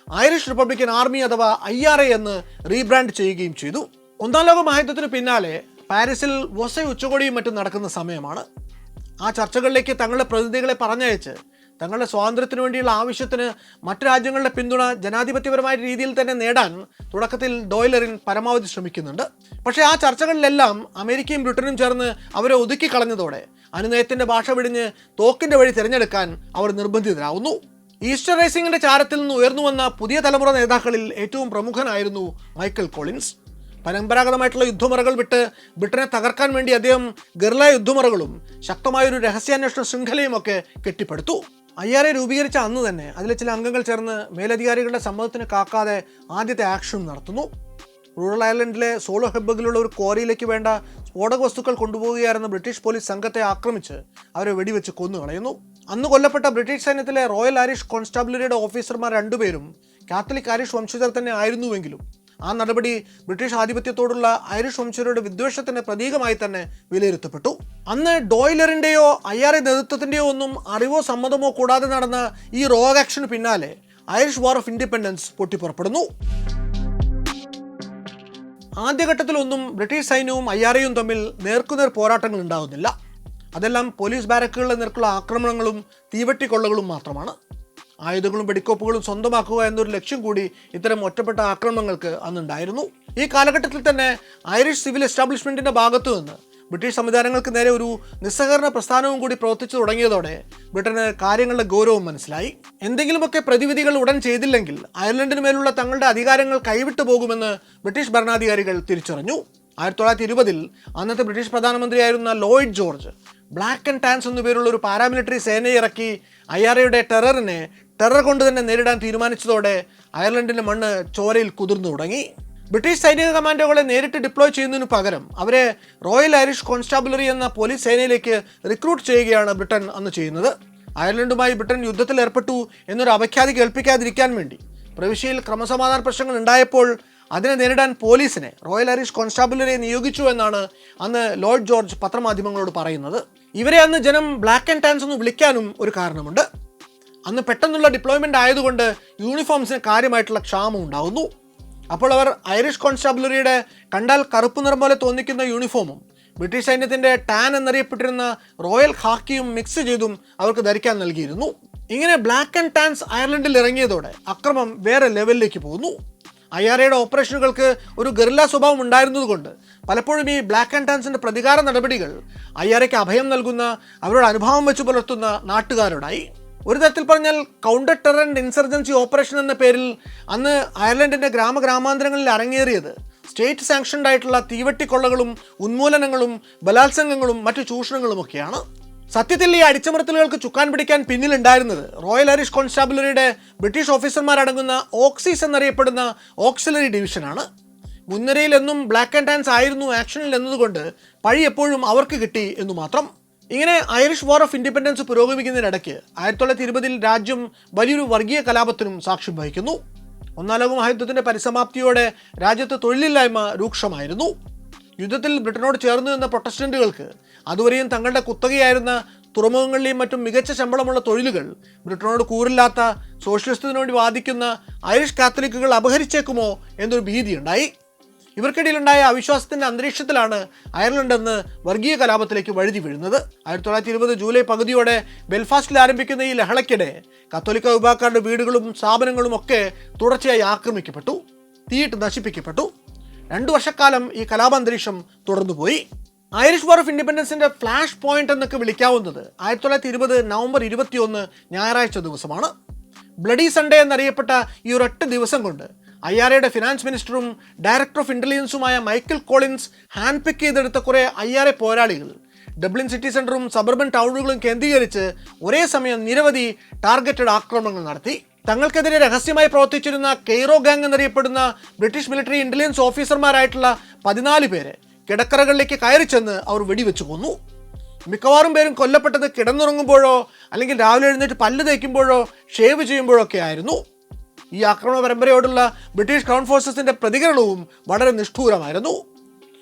ഐറിഷ് റിപ്പബ്ലിക്കൻ ആർമി അഥവാ IRA എന്ന് റീബ്രാൻഡ് ചെയ്യുകയും ചെയ്തു. ഒന്നാം ലോക മഹായുദ്ധത്തിന് പിന്നാലെ പാരീസിൽ വൊസൈ ഉച്ചകോടിയും മറ്റും നടക്കുന്ന സമയമാണ്. ആ ചർച്ചകളിലേക്ക് തങ്ങളുടെ പ്രതിനിധികളെ പറഞ്ഞയച്ച് തങ്ങളുടെ സ്വാതന്ത്ര്യത്തിന് വേണ്ടിയുള്ള ആവശ്യത്തിന് മറ്റു രാജ്യങ്ങളുടെ പിന്തുണ ജനാധിപത്യപരമായ രീതിയിൽ തന്നെ നേടാൻ തുടക്കത്തിൽ ഡോയ്ലറിൻ പരമാവധി ശ്രമിക്കുന്നുണ്ട്. പക്ഷേ ആ ചർച്ചകളിലെല്ലാം അമേരിക്കയും ബ്രിട്ടനും ചേർന്ന് അവരെ ഒതുക്കി കളഞ്ഞതോടെ അനുനയത്തിന്റെ ഭാഷ വെടിഞ്ഞ് തോക്കിന്റെ വഴി തിരഞ്ഞെടുക്കാൻ അവർ നിർബന്ധിതരാകുന്നു. ഈസ്റ്റർ റൈസിംഗിന്റെ ചാരത്തിൽ നിന്ന് ഉയർന്നു വന്ന പുതിയ തലമുറ നേതാക്കളിൽ ഏറ്റവും പ്രമുഖനായിരുന്നു മൈക്കൽ കോളിൻസ്. പരമ്പരാഗതമായിട്ടുള്ള യുദ്ധമുറകൾ വിട്ട് ബ്രിട്ടനെ തകർക്കാൻ വേണ്ടി അദ്ദേഹം ഗറില്ല യുദ്ധമുറകളും ശക്തമായൊരു രഹസ്യാന്വേഷണ ശൃംഖലയും ഒക്കെ കെട്ടിപ്പടുത്തു. IRA രൂപീകരിച്ച അന്ന് തന്നെ അതിലെ ചില അംഗങ്ങൾ ചേർന്ന് മേലധികാരികളുടെ സമ്മതത്തിന് കാക്കാതെ ആദ്യത്തെ ആക്ഷൻ നടത്തുന്നു. റൂറൽ അയർലൻഡിലെ സോളോ ഹെബ്ബഗിലുള്ള ഒരു ക്വാറിയിലേക്ക് വേണ്ട സ്ഫോടക വസ്തുക്കൾ കൊണ്ടുപോവുകയായിരുന്ന ബ്രിട്ടീഷ് പോലീസ് സംഘത്തെ ആക്രമിച്ച് അവരെ വെടിവെച്ച് കൊന്നുകളയുന്നു. അന്ന് കൊല്ലപ്പെട്ട ബ്രിട്ടീഷ് സൈന്യത്തിലെ റോയൽ ഐറിഷ് കോൺസ്റ്റാബിലറിയുടെ ഓഫീസർമാർ രണ്ടുപേരും കാത്തലിക് ഐറിഷ് വംശജർ തന്നെ ആയിരുന്നുവെങ്കിലും ആ നടപടി ബ്രിട്ടീഷ് ആധിപത്യത്തോടുള്ള ഐറിഷ് വംശജരുടെ വിദ്വേഷത്തിന്റെ പ്രതീകമായി തന്നെ വിലയിരുത്തപ്പെട്ടു. അന്ന് ഡോയ്ലറിന്റെയോ IRA നേതൃത്വത്തിന്റെയോ ഒന്നും അറിവോ സമ്മതമോ കൂടാതെ നടന്ന ഈ റോഗ് ആക്ഷന് പിന്നാലെ ഐറിഷ് വാർ ഓഫ് ഇൻഡിപെൻഡൻസ് പൊട്ടിപ്പുറപ്പെടുന്നു. ആദ്യഘട്ടത്തിലൊന്നും ബ്രിട്ടീഷ് സൈന്യവും IRAയും തമ്മിൽ നേർക്കുനേർ പോരാട്ടങ്ങൾ ഉണ്ടാകുന്നില്ല. അതെല്ലാം പോലീസ് ബാരക്കുകളുടെ നേർക്കുള്ള ആക്രമണങ്ങളും തീവെട്ടിക്കൊള്ളകളും മാത്രമാണ്. ആയുധങ്ങളും വെടിക്കോപ്പുകളും സ്വന്തമാക്കുക എന്നൊരു ലക്ഷ്യം കൂടി ഇത്തരം ഒറ്റപ്പെട്ട ആക്രമണങ്ങൾക്ക് അന്നുണ്ടായിരുന്നു. ഈ കാലഘട്ടത്തിൽ തന്നെ ഐറിഷ് സിവിൽ എസ്റ്റാബ്ലിഷ്മെന്റിന്റെ ഭാഗത്തു നിന്ന് ബ്രിട്ടീഷ് സംവിധാനങ്ങൾക്ക് നേരെ ഒരു നിസ്സഹകരണ പ്രസ്ഥാനവും കൂടി പ്രവർത്തിച്ചു തുടങ്ങിയതോടെ ബ്രിട്ടന് കാര്യങ്ങളുടെ ഗൗരവം മനസ്സിലായി. എന്തെങ്കിലുമൊക്കെ പ്രതിവിധികൾ ഉടൻ ചെയ്തില്ലെങ്കിൽ അയർലൻഡിന് മേലുള്ള തങ്ങളുടെ അധികാരങ്ങൾ കൈവിട്ടു പോകുമെന്ന് ബ്രിട്ടീഷ് ഭരണാധികാരികൾ തിരിച്ചറിഞ്ഞു. 1920 അന്നത്തെ ബ്രിട്ടീഷ് പ്രധാനമന്ത്രിയായിരുന്ന ലോയിഡ് ജോർജ് ബ്ലാക്ക് ആൻഡ് ടാൻസ് എന്നു പേരുള്ള ഒരു പാരാമിലിറ്ററി സേനയെ ഇറക്കി IRAയുടെ ടെറർ കൊണ്ട് തന്നെ നേരിടാൻ തീരുമാനിച്ചതോടെ അയർലൻഡിന്റെ മണ്ണ് ചോരയിൽ കുതിർന്നു തുടങ്ങി. ബ്രിട്ടീഷ് സൈനിക കമാൻഡോകളെ നേരിട്ട് ഡിപ്ലോയ് ചെയ്യുന്നതിന് പകരം അവരെ റോയൽ ഐറിഷ് കോൺസ്റ്റാബിലറി എന്ന പോലീസ് സേനയിലേക്ക് റിക്രൂട്ട് ചെയ്യുകയാണ് ബ്രിട്ടൻ അന്ന് ചെയ്യുന്നത്. അയർലൻഡുമായി ബ്രിട്ടൻ യുദ്ധത്തിൽ ഏർപ്പെട്ടു എന്നൊരു അപഖ്യാതി കേൾപ്പിക്കാതിരിക്കാൻ വേണ്ടി പ്രവിശ്യയിൽ ക്രമസമാധാന പ്രശ്നങ്ങൾ ഉണ്ടായപ്പോൾ അതിനെ നേരിടാൻ പോലീസിനെ റോയൽ ഐറിഷ് കോൺസ്റ്റാബിലറിയെ നിയോഗിച്ചു എന്നാണ് അന്ന് ലോർഡ് ജോർജ് പത്രമാധ്യമങ്ങളോട് പറയുന്നത്. ഇവരെ അന്ന് ജനം ബ്ലാക്ക് ആൻഡ് ടാൻസ് എന്ന് വിളിക്കാനും ഒരു കാരണമുണ്ട്. അന്ന് പെട്ടെന്നുള്ള ഡിപ്ലോയ്മെന്റ് ആയതുകൊണ്ട് യൂണിഫോംസിന് കാര്യമായിട്ടുള്ള ക്ഷാമം ഉണ്ടാകുന്നു. അപ്പോൾ അവർ ഐറിഷ് കോൺസ്റ്റാബിലറിയുടെ കണ്ടാൽ കറുപ്പ് നിറം പോലെ തോന്നിക്കുന്ന യൂണിഫോമും ബ്രിട്ടീഷ് സൈന്യത്തിന്റെ ടാൻ എന്നറിയപ്പെട്ടിരുന്ന റോയൽ ഖാക്കിയും മിക്സ് ചെയ്തും അവർക്ക് ധരിക്കാൻ നൽകിയിരുന്നു. ഇങ്ങനെ ബ്ലാക്ക് ആൻഡ് ടാൻസ് അയർലൻഡിൽ ഇറങ്ങിയതോടെ അക്രമം വേറെ ലെവലിലേക്ക് പോകുന്നു. IRAയുടെ ഓപ്പറേഷനുകൾക്ക് ഒരു ഗറില്ല സ്വഭാവം ഉണ്ടായിരുന്നതുകൊണ്ട് പലപ്പോഴും ഈ ബ്ലാക്ക് ആൻഡ് ടാൻസിന്റെ പ്രതികാര നടപടികൾ IRAയ്ക്ക് അഭയം നൽകുന്ന അവരുടെ അനുഭാവം വെച്ച് പുലർത്തുന്ന നാട്ടുകാരോടായി. ഒരു തരത്തിൽ പറഞ്ഞാൽ counter terror and insurgency operation എന്ന പേരിൽ അന്ന് അയർലൻഡിന്റെ ഗ്രാമഗ്രാമാന്തരങ്ങളിൽ അരങ്ങേറിയത് സ്റ്റേറ്റ് സാങ്ഷൻഡ് ആയിട്ടുള്ള തീവെട്ടിക്കൊള്ളകളും ഉന്മൂലനങ്ങളും ബലാത്സംഗങ്ങളും മറ്റു ചൂഷണങ്ങളുമൊക്കെയാണ്. സത്യത്തിൽ ഈ അടിച്ചമർത്തലുകൾക്ക് ചുക്കാൻ പിടിക്കാൻ പിന്നിലുണ്ടായിരുന്നത് റോയൽ ഐറിഷ് കോൺസ്റ്റാബിലറിയുടെ ബ്രിട്ടീഷ് ഓഫീസർമാരടങ്ങുന്ന ഓക്സീസ് എന്നറിയപ്പെടുന്ന ഓക്സിലറി ഡിവിഷനാണ്. മുൻനിരയിൽ എന്നും ബ്ലാക്ക് ആൻഡ് ടാൻസ് ആയിരുന്നു ആക്ഷനിൽ എന്നതുകൊണ്ട് പഴി എപ്പോഴും അവർക്ക് കിട്ടി എന്നു മാത്രം. ഇങ്ങനെ ഐറിഷ് വാർ ഓഫ് ഇൻഡിപെൻഡൻസ് പുരോഗമിക്കുന്നതിനിടയ്ക്ക് 1920 രാജ്യം വലിയൊരു വർഗീയ കലാപത്തിനും സാക്ഷ്യം വഹിക്കുന്നു. ഒന്നാം ലോക മഹായുദ്ധത്തിന്റെ പരിസമാപ്തിയോടെ രാജ്യത്ത് തൊഴിലില്ലായ്മ രൂക്ഷമായിരുന്നു. യുദ്ധത്തിൽ ബ്രിട്ടനോട് ചേർന്നു നിന്ന പ്രൊട്ടസ്റ്റന്റുകൾക്ക് അതുവരെയും തങ്ങളുടെ കുത്തകയായിരുന്ന തുറമുഖങ്ങളിലെയും മറ്റും മികച്ച ശമ്പളമുള്ള തൊഴിലുകൾ ബ്രിട്ടനോട് കൂറില്ലാത്ത സോഷ്യലിസത്തിനു വേണ്ടി വാദിക്കുന്ന ഐറിഷ് കാത്തലിക്കുകൾ അപഹരിച്ചേക്കുമോ എന്നൊരു ഭീതിയുണ്ടായി. ഇവർക്കിടയിലുണ്ടായ അവിശ്വാസത്തിന്റെ അന്തരീക്ഷത്തിലാണ് അയർലൻഡ് എന്ന് വർഗീയ കലാപത്തിലേക്ക് വഴുതി വീഴുന്നത്. 1920 ജൂലൈ പകുതിയോടെ ബെൽഫാസ്റ്റിൽ ആരംഭിക്കുന്ന ഈ ലഹളയ്ക്കിടെ കത്തോലിക്ക വിഭാഗക്കാരുടെ വീടുകളും സ്ഥാപനങ്ങളും ഒക്കെ തുടർച്ചയായി ആക്രമിക്കപ്പെട്ടു, തീയിട്ട് നശിപ്പിക്കപ്പെട്ടു. 2 വർഷക്കാലം ഈ കലാപാന്തരീക്ഷം തുടർന്നുപോയി. ഐറിഷ് വാർ ഓഫ് ഇൻഡിപെൻഡൻസിന്റെ ഫ്ലാഷ് പോയിന്റ് എന്നൊക്കെ വിളിക്കാവുന്നത് 1920 നവംബർ 21 ഞായറാഴ്ച ദിവസമാണ്. ബ്ലഡി സൺഡേ എന്നറിയപ്പെട്ട ഈ ഒരൊറ്റ ദിവസം കൊണ്ട് IRAയുടെ ഫിനാൻസ് മിനിസ്റ്ററും ഡയറക്ടർ ഓഫ് ഇന്റലിജൻസുമായ മൈക്കൽ കോളിൻസ് ഹാൻഡ് പിക്ക് ചെയ്തെടുത്ത കുറേ IRA പോരാളികൾ ഡബ്ലിൻ സിറ്റി സെന്ററും സബർബൻ ടൗണുകളും കേന്ദ്രീകരിച്ച് ഒരേ സമയം നിരവധി ടാർഗറ്റഡ് ആക്രമണങ്ങൾ നടത്തി. തങ്ങൾക്കെതിരെ രഹസ്യമായി പ്രവർത്തിച്ചിരുന്ന കെയ്റോ ഗാങ് എന്നറിയപ്പെടുന്ന ബ്രിട്ടീഷ് മിലിറ്ററി ഇന്റലിജൻസ് ഓഫീസർമാരായിട്ടുള്ള 14 പേരെ കിടക്കറകളിലേക്ക് കയറി ചെന്ന് അവർ വെടിവെച്ചു കൊന്നു. മിക്കവാറും പേരും കൊല്ലപ്പെട്ടത് കിടന്നുറങ്ങുമ്പോഴോ അല്ലെങ്കിൽ രാവിലെ എഴുന്നേറ്റ് പല്ല് തേക്കുമ്പോഴോ ഷേവ് ചെയ്യുമ്പോഴോ ഒക്കെ ആയിരുന്നു. ഈ ആക്രമണ പരമ്പരയോടുള്ള ബ്രിട്ടീഷ് ക്രൗൺ ഫോഴ്സസിന്റെ പ്രതികരണവും വളരെ നിഷ്ഠൂരമായിരുന്നു.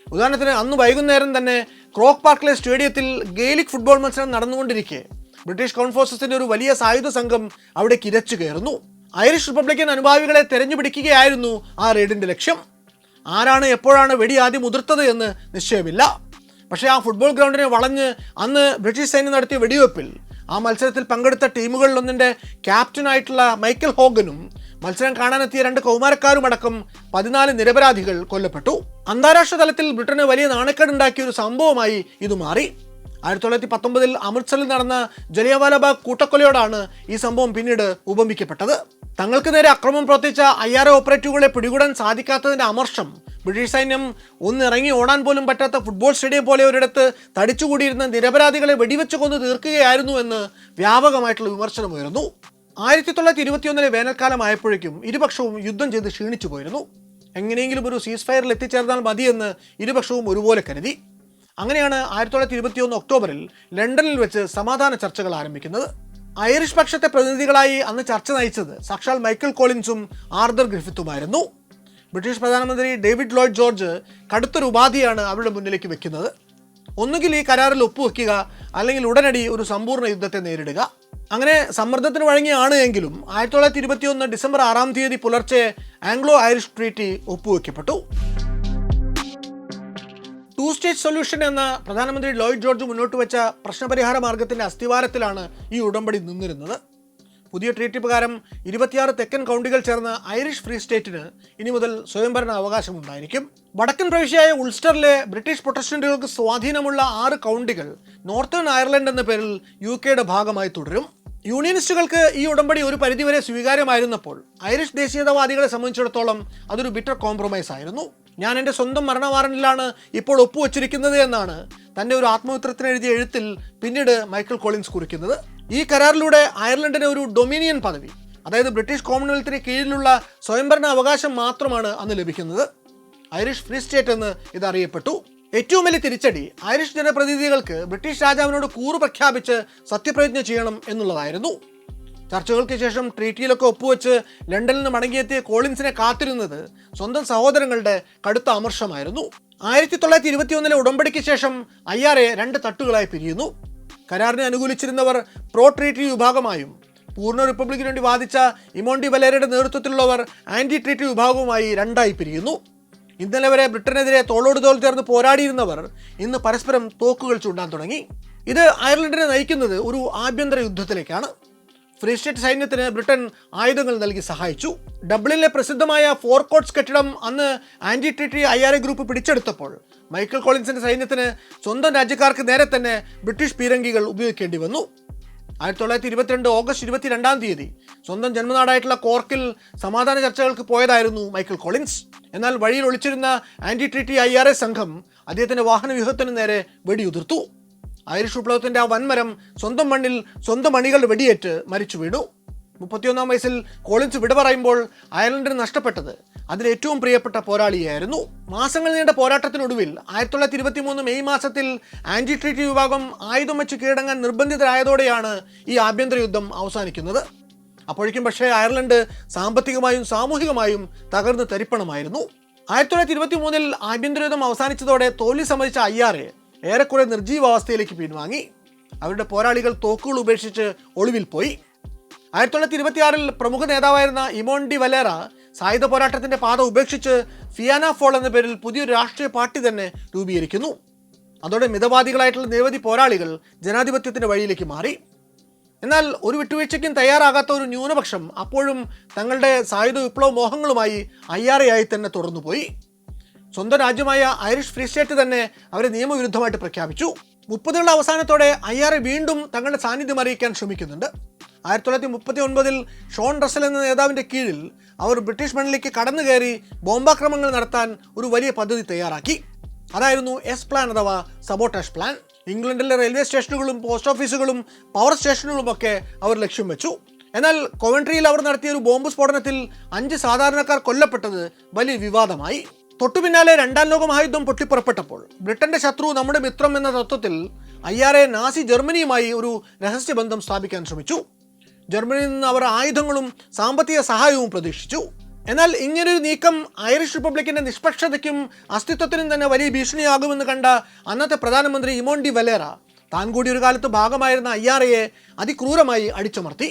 ഉദാഹരണത്തിന് അന്ന് വൈകുന്നേരം തന്നെ ക്രോക്ക് പാർക്കിലെ സ്റ്റേഡിയത്തിൽ ഗെയിലിക് ഫുട്ബോൾ മത്സരം നടന്നുകൊണ്ടിരിക്കെ ബ്രിട്ടീഷ് ക്രൗൺ ഫോഴ്സസിന്റെ ഒരു വലിയ സായുധ സംഘം അവിടേക്ക് ഇരച്ചു കയറുന്നു. ഐറിഷ് റിപ്പബ്ലിക്കൻ അനുഭാവികളെ തെരഞ്ഞുപിടിക്കുകയായിരുന്നു ആ റെയ്ഡിന്റെ ലക്ഷ്യം. ആരാണ് എപ്പോഴാണ് വെടി ആദ്യം ഉതിർത്തത് എന്ന് നിശ്ചയമില്ല. പക്ഷേ ആ ഫുട്ബോൾ ഗ്രൗണ്ടിനെ വളഞ്ഞ് അന്ന് ബ്രിട്ടീഷ് സൈന്യം നടത്തിയ വെടിവെപ്പിൽ ആ മത്സരത്തിൽ പങ്കെടുത്ത ടീമുകളിലൊന്നിൻ്റെ ക്യാപ്റ്റനായിട്ടുള്ള മൈക്കൽ ഹോഗനും മത്സരം കാണാനെത്തിയ 2 കൗമാരക്കാരുമടക്കം 14 നിരപരാധികൾ കൊല്ലപ്പെട്ടു. അന്താരാഷ്ട്ര തലത്തിൽ ബ്രിട്ടന് വലിയ നാണക്കേടുണ്ടാക്കിയ ഒരു സംഭവമായി ഇത് മാറി. 1919 അമൃത്സറിൽ നടന്ന ജലിയൻവാലാബാഗ് കൂട്ടക്കൊലയോടാണ് ഈ സംഭവം പിന്നീട് ഉപമിക്കപ്പെട്ടത്. തങ്ങൾക്ക് നേരെ അക്രമം പ്രവർത്തിച്ച IRA ഓപ്പറേറ്റീവുകളെ പിടികൂടാൻ സാധിക്കാത്തതിന്റെ അമർഷം ബ്രിട്ടീഷ് സൈന്യം ഒന്നിറങ്ങി ഓടാൻ പോലും പറ്റാത്ത ഫുട്ബോൾ സ്റ്റേഡിയം പോലെ ഒരിടത്ത് തടിച്ചുകൂടിയിരുന്ന നിരപരാധികളെ വെടിവെച്ച് കൊന്ന് തീർക്കുകയായിരുന്നു എന്ന് വ്യാപകമായിട്ടുള്ള വിമർശനമുയർന്നു. 1921 വേനൽക്കാലമായപ്പോഴേക്കും ഇരുപക്ഷവും യുദ്ധം ചെയ്ത് ക്ഷീണിച്ചു പോയിരുന്നു. എങ്ങനെയെങ്കിലും ഒരു സീസ് ഫയറിൽ എത്തിച്ചേർന്നാൽ മതിയെന്ന് ഇരുപക്ഷവും ഒരുപോലെ കരുതി. അങ്ങനെയാണ് 1921 ഒക്ടോബറിൽ ലണ്ടനിൽ വെച്ച് സമാധാന ചർച്ചകൾ ആരംഭിക്കുന്നത്. ഐറിഷ് പക്ഷത്തെ പ്രതിനിധികളായി അന്ന് ചർച്ച നയിച്ചത് സാക്ഷാൽ മൈക്കൽ കോളിൻസും ആർതർ ഗ്രിഫിത്തുമായിരുന്നു. ബ്രിട്ടീഷ് പ്രധാനമന്ത്രി ഡേവിഡ് ലോയ്ഡ് ജോർജ് കടുത്തൊരു ഉപാധിയാണ് അവരുടെ മുന്നിലേക്ക് വെക്കുന്നത്. ഒന്നുകിൽ ഈ കരാറിൽ ഒപ്പുവെക്കുക, അല്ലെങ്കിൽ ഉടനടി ഒരു സമ്പൂർണ്ണ യുദ്ധത്തെ നേരിടുക. അങ്ങനെ സമ്മർദ്ദത്തിന് വഴങ്ങിയാണ് എങ്കിലും 1921 ഡിസംബർ 6-ാം തീയതി പുലർച്ചെ ആംഗ്ലോ ഐറിഷ് ട്രീറ്റി ഒപ്പുവെക്കപ്പെട്ടു. 2 സ്റ്റേറ്റ് സൊല്യൂഷൻ എന്ന പ്രധാനമന്ത്രി ലോയ്ഡ് ജോർജ് മുന്നോട്ട് വെച്ച പ്രശ്നപരിഹാര മാർഗത്തിന്റെ അസ്ഥിവാരത്തിലാണ് ഈ ഉടമ്പടി നിന്നിരുന്നത്. പുതിയ ട്രീറ്റി പ്രകാരം 26 തെക്കൻ കൗണ്ടികൾ ചേർന്ന ഐറിഷ് ഫ്രീ സ്റ്റേറ്റിന് ഇനി മുതൽ സ്വയംഭരണ അവകാശം ഉണ്ടായിരിക്കും. വടക്കൻ പ്രവിശ്യയായ ഉൾസ്റ്ററിലെ ബ്രിട്ടീഷ് പ്രൊട്ടസ്റ്റന്റുകൾക്ക് സ്വാധീനമുള്ള 6 കൗണ്ടികൾ നോർത്തേൺ അയർലൻഡ് എന്ന പേരിൽ UK ഭാഗമായി തുടരും. യൂണിയനിസ്റ്റുകൾക്ക് ഈ ഉടമ്പടി ഒരു പരിധിവരെ സ്വീകാര്യമായിരുന്നപ്പോൾ ഐറിഷ് ദേശീയതാവാദികളെ സംബന്ധിച്ചിടത്തോളം അതൊരു ബിറ്റർ കോംപ്രമൈസ് ആയിരുന്നു. ഞാൻ എൻ്റെ സ്വന്തം മരണ വാറന്റിലാണ് ഇപ്പോൾ ഒപ്പുവച്ചിരിക്കുന്നത് എന്നാണ് തൻ്റെ ഒരു ആത്മമിത്രത്തിന് എഴുതിയ എഴുത്തിൽ പിന്നീട് മൈക്കൽ കോളിൻസ് കുറിക്കുന്നത്. ഈ കരാറിലൂടെ അയർലൻഡിന് ഒരു ഡൊമിനിയൻ പദവി, അതായത് ബ്രിട്ടീഷ് കോമൺവെൽത്തിന് കീഴിലുള്ള സ്വയംഭരണ അവകാശം മാത്രമാണ് അന്ന് ലഭിക്കുന്നത്. ഐറിഷ് ഫ്രീ സ്റ്റേറ്റ് എന്ന് ഇത് അറിയപ്പെട്ടു. ഏറ്റവും വലിയ തിരിച്ചടി ഐറിഷ് ജനപ്രതിനിധികൾക്ക് ബ്രിട്ടീഷ് രാജാവിനോട് കൂറ് പ്രഖ്യാപിച്ച് സത്യപ്രതിജ്ഞ ചെയ്യണം എന്നുള്ളതായിരുന്നു. ചർച്ചകൾക്ക് ശേഷം ട്രീറ്റിയിലൊക്കെ ഒപ്പുവെച്ച് ലണ്ടനിൽ നിന്ന് മടങ്ങിയെത്തിയ കോളിൻസിനെ കാത്തിരുന്നത് സ്വന്തം സഹോദരങ്ങളുടെ കടുത്ത അമർഷമായിരുന്നു. 1921 ഉടമ്പടിക്ക് ശേഷം IRA 2 തട്ടുകളായി പിരിയുന്നു. കരാറിനെ അനുകൂലിച്ചിരുന്നവർ പ്രോ ട്രീറ്റി വിഭാഗമായും പൂർണ്ണ റിപ്പബ്ലിക്കിന് വേണ്ടി വാദിച്ച ഇമോണ്ടി വലേരയുടെ നേതൃത്വത്തിലുള്ളവർ ആന്റി ട്രീറ്റി വിഭാഗവുമായി 2ആയി പിരിയുന്നു. ഇന്നലെ വരെ ബ്രിട്ടനെതിരെ തോളോട് തോൾ ചേർന്ന് പോരാടിയിരുന്നവർ ഇന്ന് പരസ്പരം തോക്കുകൾ ചൂണ്ടാൻ തുടങ്ങി. ഇത് അയർലൻഡിനെ നയിക്കുന്നത് ഒരു ആഭ്യന്തര യുദ്ധത്തിലേക്കാണ്. ഫ്രീ സ്റ്റേറ്റ് സൈന്യത്തിന് ബ്രിട്ടൻ ആയുധങ്ങൾ നൽകി സഹായിച്ചു. ഡബ്ലിനിലെ പ്രസിദ്ധമായ ഫോർകോട്ട്സ് കെട്ടിടം അന്ന് ആന്റി ട്രീറ്റി IRA ഗ്രൂപ്പ് പിടിച്ചെടുത്തപ്പോൾ മൈക്കൽ കോളിൻസിന്റെ സൈന്യത്തിന് സ്വന്തം രാജ്യക്കാർക്ക് നേരെ തന്നെ ബ്രിട്ടീഷ് പീരങ്കികൾ ഉപയോഗിക്കേണ്ടി വന്നു. 1922 ഓഗസ്റ്റ് 22-ാം തീയതി സ്വന്തം ജന്മനാടായിട്ടുള്ള കോർക്കിൽ സമാധാന ചർച്ചകൾക്ക് പോയതായിരുന്നു മൈക്കൽ കോളിൻസ്. എന്നാൽ വഴിയിൽ ഒളിച്ചിരുന്ന ആന്റി ട്രീറ്റി IRA സംഘം അദ്ദേഹത്തിന്റെ വാഹനവ്യൂഹത്തിന് നേരെ വെടിയുതിർത്തു. ഐറിഷ് വിപ്ലവത്തിന്റെ ആ വൻമരം സ്വന്തം മണ്ണിൽ സ്വന്തം അണികളുടെ വെടിയേറ്റ് മരിച്ചു വീണു. 31-ാം വയസ്സിൽ കോളിൻസ് വിട പറയുമ്പോൾ അയർലൻഡിന് നഷ്ടപ്പെട്ടത് അതിലേറ്റവും പ്രിയപ്പെട്ട പോരാളിയായിരുന്നു. മാസങ്ങൾ നീണ്ട പോരാട്ടത്തിനൊടുവിൽ 1923 മെയ് മാസത്തിൽ ആന്റി ട്രീറ്റി വിഭാഗം ആയുധം വെച്ച് കീഴടങ്ങാൻ നിർബന്ധിതരായതോടെയാണ് ഈ ആഭ്യന്തര യുദ്ധം അവസാനിക്കുന്നത്. അപ്പോഴേക്കും പക്ഷേ അയർലൻഡ് സാമ്പത്തികമായും സാമൂഹികമായും തകർന്ന് തരിപ്പണമായിരുന്നു. 1923 ആഭ്യന്തര യുദ്ധം അവസാനിച്ചതോടെ തോൽവി സമ്മതിച്ച IRA ഏറെക്കുറെ നിർജീവാവസ്ഥയിലേക്ക് പിൻവാങ്ങി. അവരുടെ പോരാളികൾ തോക്കുകൾ ഉപേക്ഷിച്ച് ഒളിവിൽ പോയി. 1926 പ്രമുഖ നേതാവായിരുന്ന ഇമോണ്ടി വലേറ സായുധ പോരാട്ടത്തിന്റെ പാത ഉപേക്ഷിച്ച് ഫിയാന ഫോൾ എന്ന പേരിൽ പുതിയൊരു രാഷ്ട്രീയ പാർട്ടി തന്നെ രൂപീകരിക്കുന്നു. അതോടെ മിതവാദികളായിട്ടുള്ള നിരവധി പോരാളികൾ ജനാധിപത്യത്തിന്റെ വഴിയിലേക്ക് മാറി. എന്നാൽ ഒരു വിട്ടുവീഴ്ചയ്ക്കും തയ്യാറാകാത്ത ഒരു ന്യൂനപക്ഷം അപ്പോഴും തങ്ങളുടെ സായുധ വിപ്ലവ മോഹങ്ങളുമായി IRA ആയി തന്നെ തുടർന്നുപോയി. സ്വന്തം രാജ്യമായ ഐറിഷ് ഫ്രീ സ്റ്റേറ്റ് തന്നെ അവരെ നിയമവിരുദ്ധമായിട്ട് പ്രഖ്യാപിച്ചു. 30കളുടെ അവസാനത്തോടെ IRA വീണ്ടും തങ്ങളുടെ സാന്നിധ്യം അറിയിക്കാൻ ശ്രമിക്കുന്നുണ്ട്. 1939 ഷോൺ റസൽ എന്ന നേതാവിൻ്റെ കീഴിൽ അവർ ബ്രിട്ടീഷ് മണ്ണിലേക്ക് കടന്നു കയറി ബോംബാക്രമണങ്ങൾ നടത്താൻ ഒരു വലിയ പദ്ധതി തയ്യാറാക്കി. അതായിരുന്നു എസ് പ്ലാൻ അഥവാ സബോട്ടാഷ് പ്ലാൻ. ഇംഗ്ലണ്ടിലെ റെയിൽവേ സ്റ്റേഷനുകളും പോസ്റ്റ് ഓഫീസുകളും പവർ സ്റ്റേഷനുകളുമൊക്കെ അവർ ലക്ഷ്യം വെച്ചു. എന്നാൽ കൊവൻട്രിയിൽ അവർ നടത്തിയ ഒരു ബോംബ് സ്ഫോടനത്തിൽ 5 സാധാരണക്കാർ കൊല്ലപ്പെട്ടത് വലിയ വിവാദമായി. തൊട്ടു പിന്നാലെ 2ാം ലോക മഹായുദ്ധം പൊട്ടിപ്പുറപ്പെട്ടപ്പോൾ ബ്രിട്ടന്റെ ശത്രു നമ്മുടെ മിത്രം എന്ന തത്വത്തിൽ IRA നാസി ജർമ്മനിയുമായി ഒരു രഹസ്യബന്ധം സ്ഥാപിക്കാൻ ശ്രമിച്ചു. ജർമ്മനിയിൽ നിന്ന് അവർ ആയുധങ്ങളും സാമ്പത്തിക സഹായവും പ്രതീക്ഷിച്ചു. എന്നാൽ ഇങ്ങനൊരു നീക്കം ഐറിഷ് റിപ്പബ്ലിക്കിന്റെ നിഷ്പക്ഷതയ്ക്കും അസ്തിത്വത്തിനും തന്നെ വലിയ ഭീഷണിയാകുമെന്ന് കണ്ട അന്നത്തെ പ്രധാനമന്ത്രി ഇമോണ്ടി വലേറ താൻ കൂടി ഒരു കാലത്ത് ഭാഗമായിരുന്ന IRA അതിക്രൂരമായി അടിച്ചമർത്തി.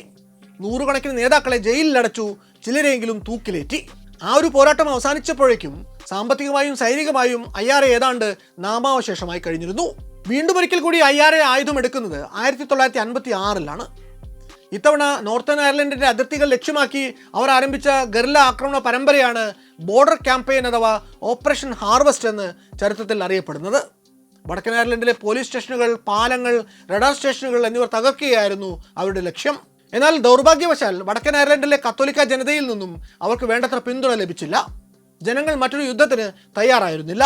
100 കണക്കിന് നേതാക്കളെ ജയിലിലടച്ചു, ചിലരെങ്കിലും തൂക്കിലേറ്റി. ആ ഒരു പോരാട്ടം അവസാനിച്ചപ്പോഴേക്കും സാമ്പത്തികമായും സൈനികമായും IRA ഏതാണ്ട് നാമാവശേഷമായി കഴിഞ്ഞിരുന്നു. വീണ്ടും ഒരിക്കൽ കൂടി IRA ആയുധം എടുക്കുന്നത് 1956-ലാണ്. ഇത്തവണ നോർത്തേൺ അയർലൻഡിന്റെ അതിർത്തികൾ ലക്ഷ്യമാക്കി അവർ ആരംഭിച്ച ഗറില്ല ആക്രമണ പരമ്പരയാണ് ബോർഡർ ക്യാമ്പയിൻ അഥവാ ഓപ്പറേഷൻ ഹാർവസ്റ്റ് എന്ന് ചരിത്രത്തിൽ അറിയപ്പെടുന്നത്. വടക്കൻ അയർലൻഡിലെ പോലീസ് സ്റ്റേഷനുകൾ, പാലങ്ങൾ, റഡാർ സ്റ്റേഷനുകൾ എന്നിവ തകർക്കുകയായിരുന്നു അവരുടെ ലക്ഷ്യം. എന്നാൽ ദൗർഭാഗ്യവശാൽ വടക്കൻ അയർലൻഡിലെ കത്തോലിക്ക ജനതയിൽ നിന്നും അവർക്ക് വേണ്ടത്ര പിന്തുണ ലഭിച്ചില്ല. ജനങ്ങൾ മറ്റൊരു യുദ്ധത്തിന് തയ്യാറായിരുന്നില്ല.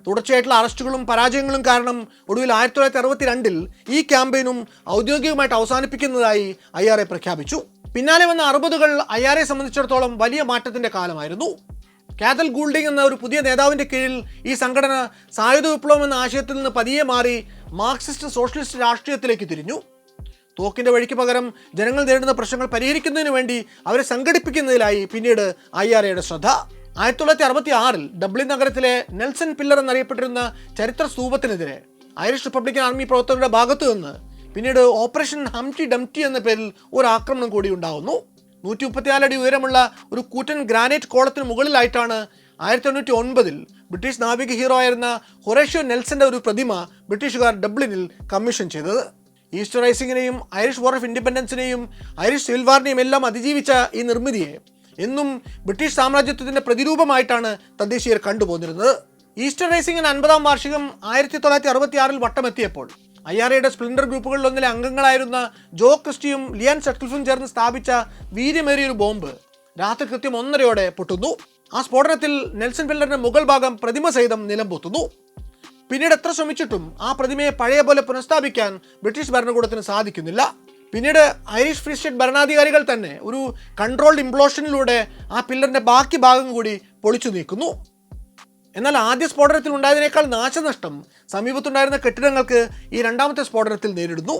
തുടർച്ചയായിട്ടുള്ള അറസ്റ്റുകളും പരാജയങ്ങളും കാരണം ഒടുവിൽ 1962 ഈ ക്യാമ്പയിനും ഔദ്യോഗികമായിട്ട് അവസാനിപ്പിക്കുന്നതായി IRA പ്രഖ്യാപിച്ചു. പിന്നാലെ വന്ന 60കൾ IRA സംബന്ധിച്ചിടത്തോളം വലിയ മാറ്റത്തിന്റെ കാലമായിരുന്നു. കാതൽ ഗൂൾഡിംഗ് എന്ന ഒരു പുതിയ നേതാവിന്റെ കീഴിൽ ഈ സംഘടന സായുധ വിപ്ലവം എന്ന ആശയത്തിൽ നിന്ന് പതിയെ മാറി മാർക്സിസ്റ്റ് സോഷ്യലിസ്റ്റ് രാഷ്ട്രീയത്തിലേക്ക് തിരിഞ്ഞു. തോക്കിന്റെ വഴിക്ക് പകരം ജനങ്ങൾ നേരിടുന്ന പ്രശ്നങ്ങൾ പരിഹരിക്കുന്നതിന് വേണ്ടി അവരെ സംഘടിപ്പിക്കുന്നതിലായി പിന്നീട് IRAയുടെ ശ്രദ്ധ. 1966 ഡബ്ലിൻ നഗരത്തിലെ നെൽസൺ പില്ലർ എന്നറിയപ്പെട്ടിരുന്ന ചരിത്ര സ്തൂപത്തിനെതിരെ ഐറിഷ് റിപ്പബ്ലിക്കൻ ആർമി പ്രവർത്തകരുടെ ഭാഗത്തു നിന്ന് പിന്നീട് ഓപ്പറേഷൻ ഹംറ്റി ഡംറ്റി എന്ന പേരിൽ ഒരു ആക്രമണം കൂടി ഉണ്ടാകുന്നു. 134 അടി ഉയരമുള്ള ഒരു കൂറ്റൻ ഗ്രാനൈറ്റ് കോളത്തിന് മുകളിലായിട്ടാണ് 1909 ബ്രിട്ടീഷ് നാവിക ഹീറോ ആയിരുന്ന ഹൊറേഷ്യോ നെൽസന്റെ ഒരു പ്രതിമ ബ്രിട്ടീഷുകാർ ഡബ്ലിനിൽ കമ്മീഷൻ ചെയ്തത്. ഈസ്റ്റർ റൈസിങ്ങിനെയും ഐറിഷ് വാർ ഓഫ് ഇൻഡിപെൻഡൻസിനെയും ഐറിഷ് സിവിൽ വാറിനെയും എല്ലാം അതിജീവിച്ച ഈ നിർമ്മിതിയെ എന്നും ബ്രിട്ടീഷ് സാമ്രാജ്യത്വത്തിന്റെ പ്രതിരൂപമായിട്ടാണ് തദ്ദേശീയർ കണ്ടുപോന്നിരുന്നത്. ഈസ്റ്റർ റൈസിംഗിന് 50ാം വാർഷികം 1966 വട്ടമെത്തിയപ്പോൾ IRAയുടെ സ്പ്ലിൻഡർ ഗ്രൂപ്പുകളിലൊന്നിലെ അംഗങ്ങളായിരുന്ന ജോ ക്രിസ്റ്റിയും ലിയാൻ സട്ക്ലിഫും ചേർന്ന് സ്ഥാപിച്ച വീര്യമേറിയൊരു ബോംബ് രാത്രി കൃത്യം 1:30 പൊട്ടുന്നു. ആ സ്ഫോടനത്തിൽ നെൽസൺ പില്ലറിന്റെ മുകൾ ഭാഗം പ്രതിമ സഹിതം നിലംപൊത്തുന്നു. പിന്നീട് എത്ര ശ്രമിച്ചിട്ടും ആ പ്രതിമയെ പഴയ പോലെ പുനഃസ്ഥാപിക്കാൻ ബ്രിട്ടീഷ് ഭരണകൂടത്തിന് സാധിക്കുന്നില്ല. പിന്നീട് ഐറിഷ് ഫ്രീ സ്റ്റേറ്റ് ഭരണാധികാരികൾ തന്നെ ഒരു കൺട്രോൾഡ് ഇംപ്ലോഷനിലൂടെ ആ പില്ലറിന്റെ ബാക്കി ഭാഗം കൂടി പൊളിച്ചു നീക്കുന്നു. എന്നാൽ ആദ്യ സ്ഫോടനത്തിൽ ഉണ്ടായതിനേക്കാൾ നാശനഷ്ടം സമീപത്തുണ്ടായിരുന്ന കെട്ടിടങ്ങൾക്ക് ഈ രണ്ടാമത്തെ സ്ഫോടനത്തിൽ നേരിടുന്നു.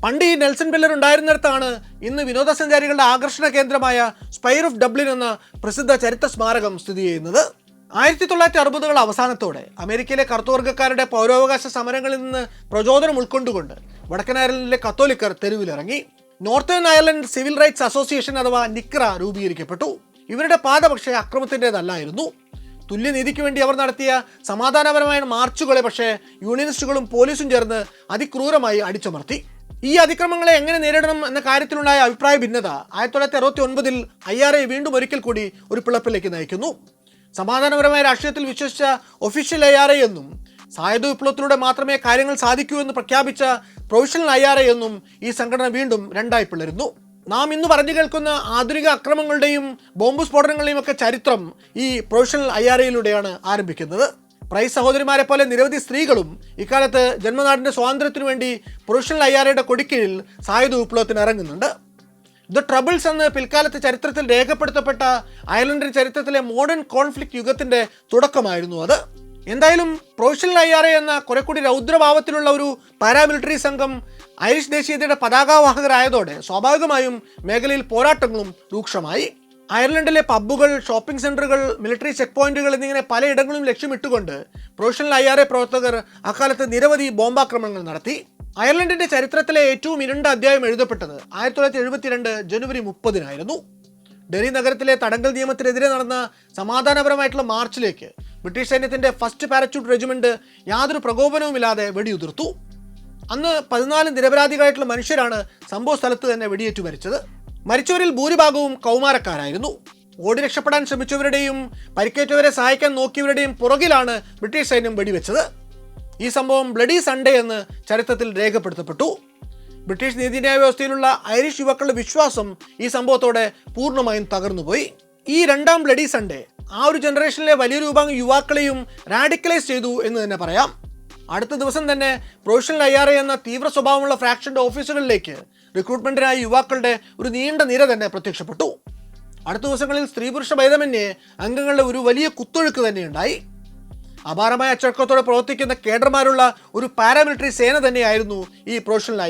പണ്ട് ഈ നെൽസൺ പില്ലർ ഉണ്ടായിരുന്നിടത്താണ് ഇന്ന് വിനോദസഞ്ചാരികളുടെ ആകർഷണ കേന്ദ്രമായ സ്പൈർ ഓഫ് ഡബ്ലിൻ എന്ന പ്രസിദ്ധ ചരിത്ര സ്മാരകം സ്ഥിതി ചെയ്യുന്നത്. 1960കൾ അവസാനത്തോടെ അമേരിക്കയിലെ കറുത്തവർഗ്ഗക്കാരുടെ പൗരാവകാശ സമരങ്ങളിൽ നിന്ന് പ്രചോദനം ഉൾക്കൊണ്ടുകൊണ്ട് വടക്കൻ അയർലൻഡിലെ കത്തോലിക്കർ തെരുവിലിറങ്ങി. Northern Ireland civil rights association അഥവാ നിക്ര രൂപീകരിക്കപ്പെട്ടു. ഇവരുടെ പാത പക്ഷേ അക്രമത്തിൻ്റെതല്ലായിരുന്നു. തുല്യനീതിക്ക് വേണ്ടി അവർ നടത്തിയ സമാധാനപരമായ മാർച്ചുകളെ പക്ഷേ യൂണിയനിസ്റ്റുകളും പോലീസും ചേർന്ന് അതിക്രൂരമായി അടിച്ചമർത്തി. ഈ അതിക്രമങ്ങളെ എങ്ങനെ നേരിടണം എന്ന കാര്യത്തിലുണ്ടായ അഭിപ്രായ ഭിന്നത 1969 IRA വീണ്ടും ഒരിക്കൽ കൂടി ഒരു പിളപ്പിലേക്ക് നയിക്കുന്നു. സമാധാനപരമായ രാഷ്ട്രീയത്തിൽ വിശ്വസിച്ച ഒഫീഷ്യൽ IRA എന്നും സായുധ വിപ്ലവത്തിലൂടെ മാത്രമേ കാര്യങ്ങൾ സാധിക്കൂ എന്ന് പ്രഖ്യാപിച്ച പ്രൊവിഷണൽ IRA എന്നും ഈ സംഘടന വീണ്ടും രണ്ടായി പിളരുന്നു. നാം ഇന്ന് പറഞ്ഞു കേൾക്കുന്ന ആധുനിക അക്രമങ്ങളുടെയും ബോംബ് സ്ഫോടനങ്ങളുടെയും ഒക്കെ ചരിത്രം ഈ പ്രൊവിഷണൽ IRAയിലൂടെയാണ് ആരംഭിക്കുന്നത്. പ്രൈസ് സഹോദരിമാരെ പോലെ നിരവധി സ്ത്രീകളും ഇക്കാലത്ത് ജന്മനാടിൻ്റെ സ്വാതന്ത്ര്യത്തിനു വേണ്ടി പ്രൊവിഷണൽ IRAയുടെ കൊടിക്കീഴിൽ സായുധ വിപ്ലവത്തിന് ഇറങ്ങുന്നുണ്ട്. ദ ട്രബിൾസ് എന്ന് പിൽക്കാലത്ത് ചരിത്രത്തിൽ രേഖപ്പെടുത്തപ്പെട്ട അയർലൻഡിന്റെ ചരിത്രത്തിലെ മോഡേൺ കോൺഫ്ലിക്റ്റ് യുഗത്തിന്റെ തുടക്കമായിരുന്നു അത്. എന്തായാലും പ്രൊവിഷണൽ IRA എന്ന കുറെ കൂടി രൗദ്രഭാവത്തിലുള്ള ഒരു പാരാമിലിറ്ററി സംഘം ഐറിഷ് ദേശീയതയുടെ പതാകാവാഹകരായതോടെ സ്വാഭാവികമായും മേഖലയിൽ പോരാട്ടങ്ങളും രൂക്ഷമായി. അയർലൻഡിലെ പബ്ബുകൾ, ഷോപ്പിംഗ് സെന്ററുകൾ, മിലിറ്ററി ചെക്ക് പോയിന്റുകൾ എന്നിങ്ങനെ പലയിടങ്ങളും ലക്ഷ്യമിട്ടുകൊണ്ട് പ്രൊവിഷണൽ IRA പ്രവർത്തകർ അക്കാലത്ത് നിരവധി ബോംബാക്രമണങ്ങൾ നടത്തി. അയർലൻഡിന്റെ ചരിത്രത്തിലെ ഏറ്റവും ഇരുണ്ട അധ്യായം എഴുതപ്പെട്ടത് 1972 ജനുവരി 30 ഡെറി നഗരത്തിലെ തടങ്കൽ നിയമത്തിനെതിരെ നടന്ന സമാധാനപരമായിട്ടുള്ള മാർച്ചിലേക്ക് ബ്രിട്ടീഷ് സൈന്യത്തിന്റെ ഫസ്റ്റ് പാരച്യൂട്ട് റെജിമെന്റ് യാതൊരു പ്രകോപനവുമില്ലാതെ വെടിയുതിർത്തു. അന്ന് 14 നിരപരാധികളായിട്ടുള്ള മനുഷ്യരാണ് സംഭവ സ്ഥലത്ത് തന്നെ വെടിയേറ്റു മരിച്ചത്. മരിച്ചവരിൽ ഭൂരിഭാഗവും കൗമാരക്കാരായിരുന്നു. ഓടി രക്ഷപ്പെടാൻ ശ്രമിച്ചവരുടെയും പരിക്കേറ്റവരെ സഹായിക്കാൻ നോക്കിയവരുടെയും പുറകിലാണ് ബ്രിട്ടീഷ് സൈന്യം വെടിവെച്ചത്. ഈ സംഭവം ബ്ലഡി സൺഡേ എന്ന് ചരിത്രത്തിൽ രേഖപ്പെടുത്തപ്പെട്ടു. ബ്രിട്ടീഷ് നീതിന്യായ വ്യവസ്ഥയിലുള്ള ഐറിഷ് യുവാക്കളുടെ വിശ്വാസം ഈ സംഭവത്തോടെ പൂർണ്ണമായും തകർന്നുപോയി. ഈ രണ്ടാം ബ്ലഡി സൺഡേ ആ ഒരു ജനറേഷനിലെ വലിയൊരു വിഭാഗം യുവാക്കളെയും റാഡിക്കലൈസ് ചെയ്തു എന്ന് തന്നെ പറയാം. അടുത്ത ദിവസം തന്നെ പ്രൊവിഷണൽ IRA എന്ന തീവ്ര സ്വഭാവമുള്ള ഫ്രാക്ഷന്റെ ഓഫീസുകളിലേക്ക് റിക്രൂട്ട്മെന്റിനായി യുവാക്കളുടെ ഒരു നീണ്ട നിര തന്നെ പ്രത്യക്ഷപ്പെട്ടു. അടുത്ത ദിവസങ്ങളിൽ സ്ത്രീ പുരുഷ ഭേദമന്യേ അംഗങ്ങളുടെ ഒരു വലിയ കുത്തൊഴുക്ക് തന്നെയുണ്ടായി. അപാരമായ അച്ചടക്കത്തോടെ പ്രവർത്തിക്കുന്ന കേഡർമാരുള്ള ഒരു പാരാമിലിറ്ററി സേന തന്നെയായിരുന്നു ഈ പ്രൊവിഷണൽ